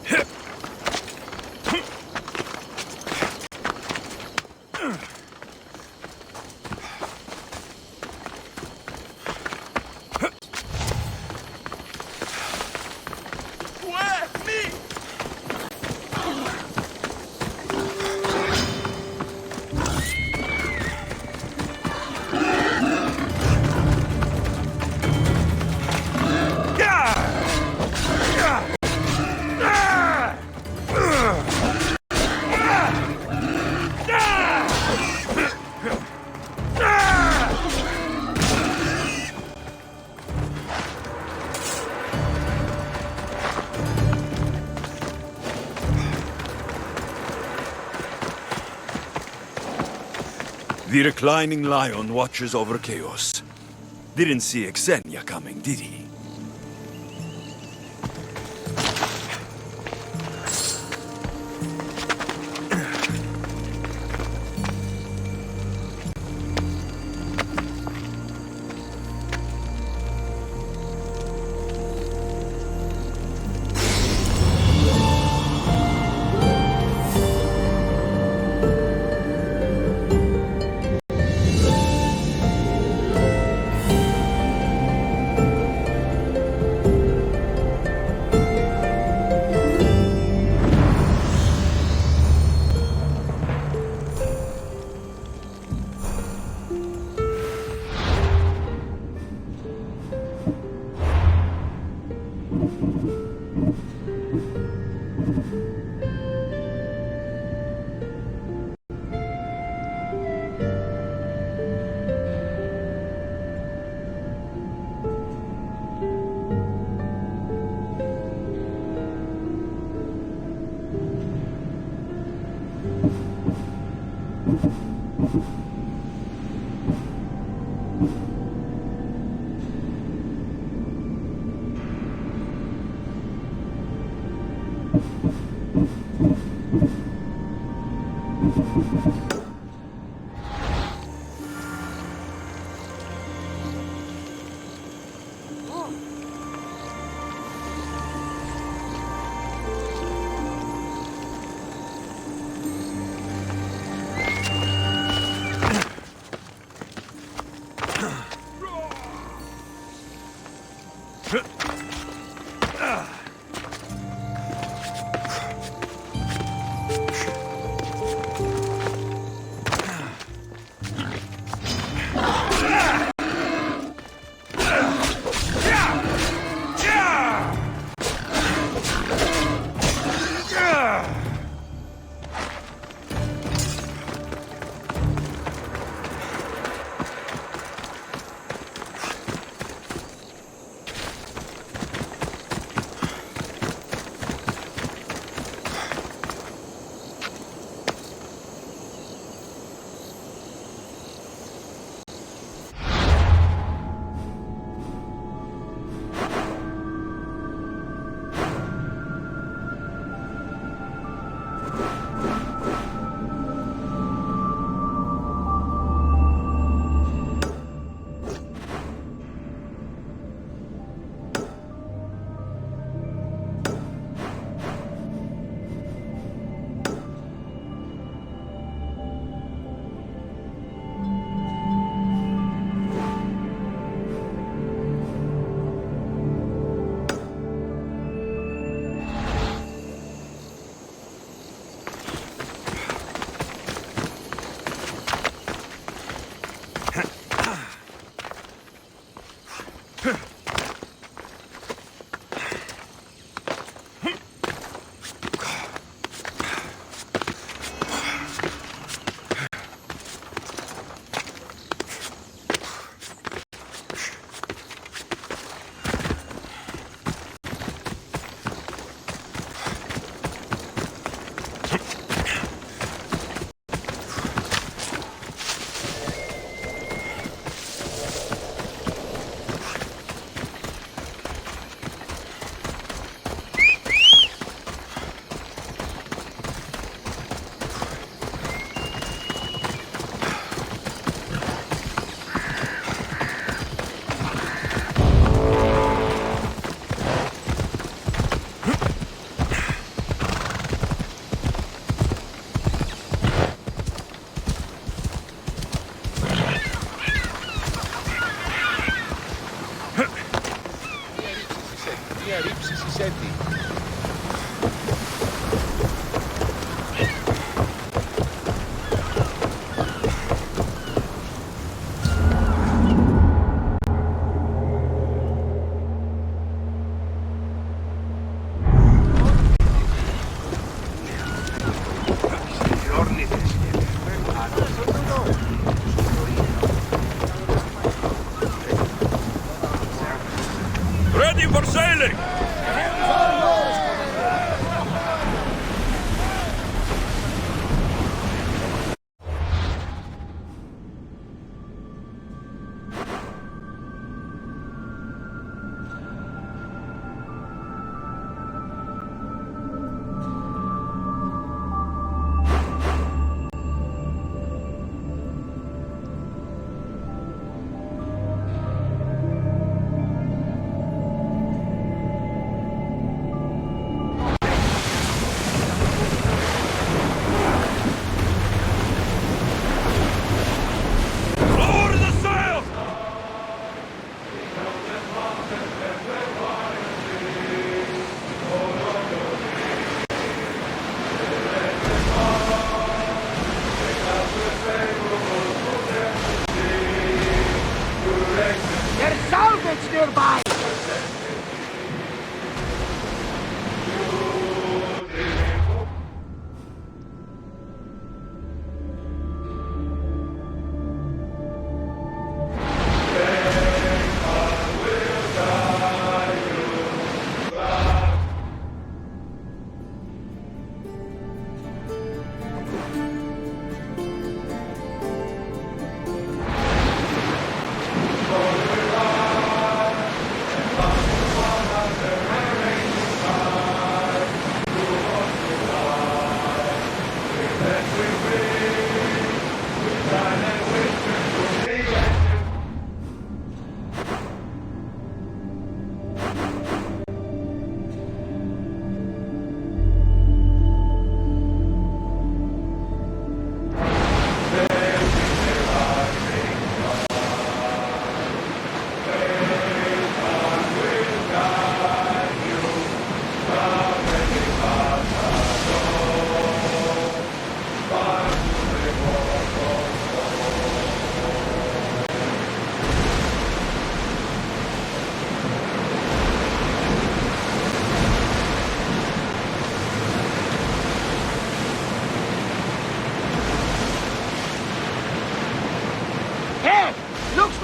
Hit! The reclining lion watches over chaos. Didn't see Xenia coming, did he?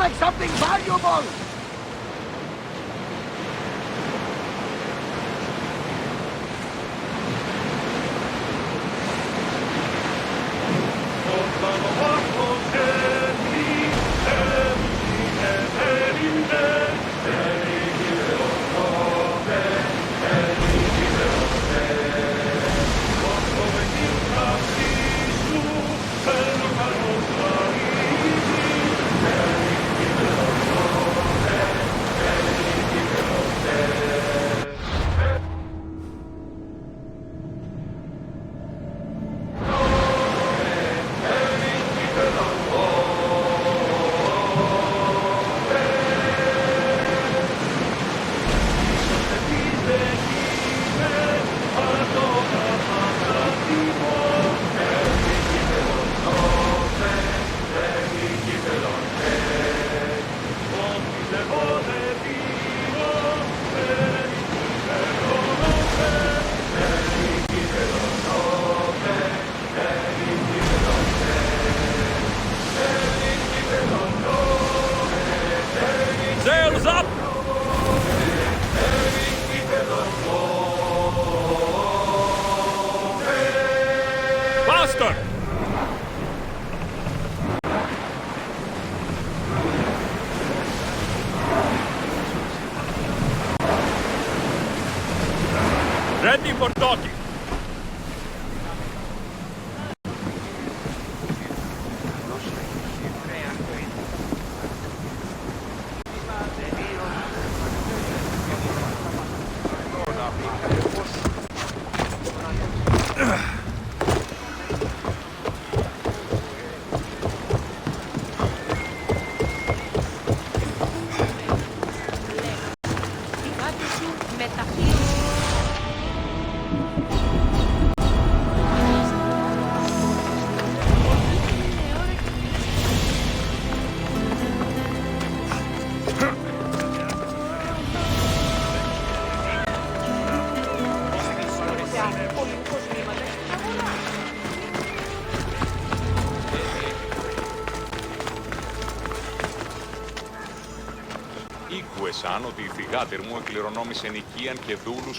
like something valuable! Sails up! Faster! Ready for docking. Ήκουεσαν ότι η θυγάτερ μου εκληρονόμησε νοικίαν και δούλους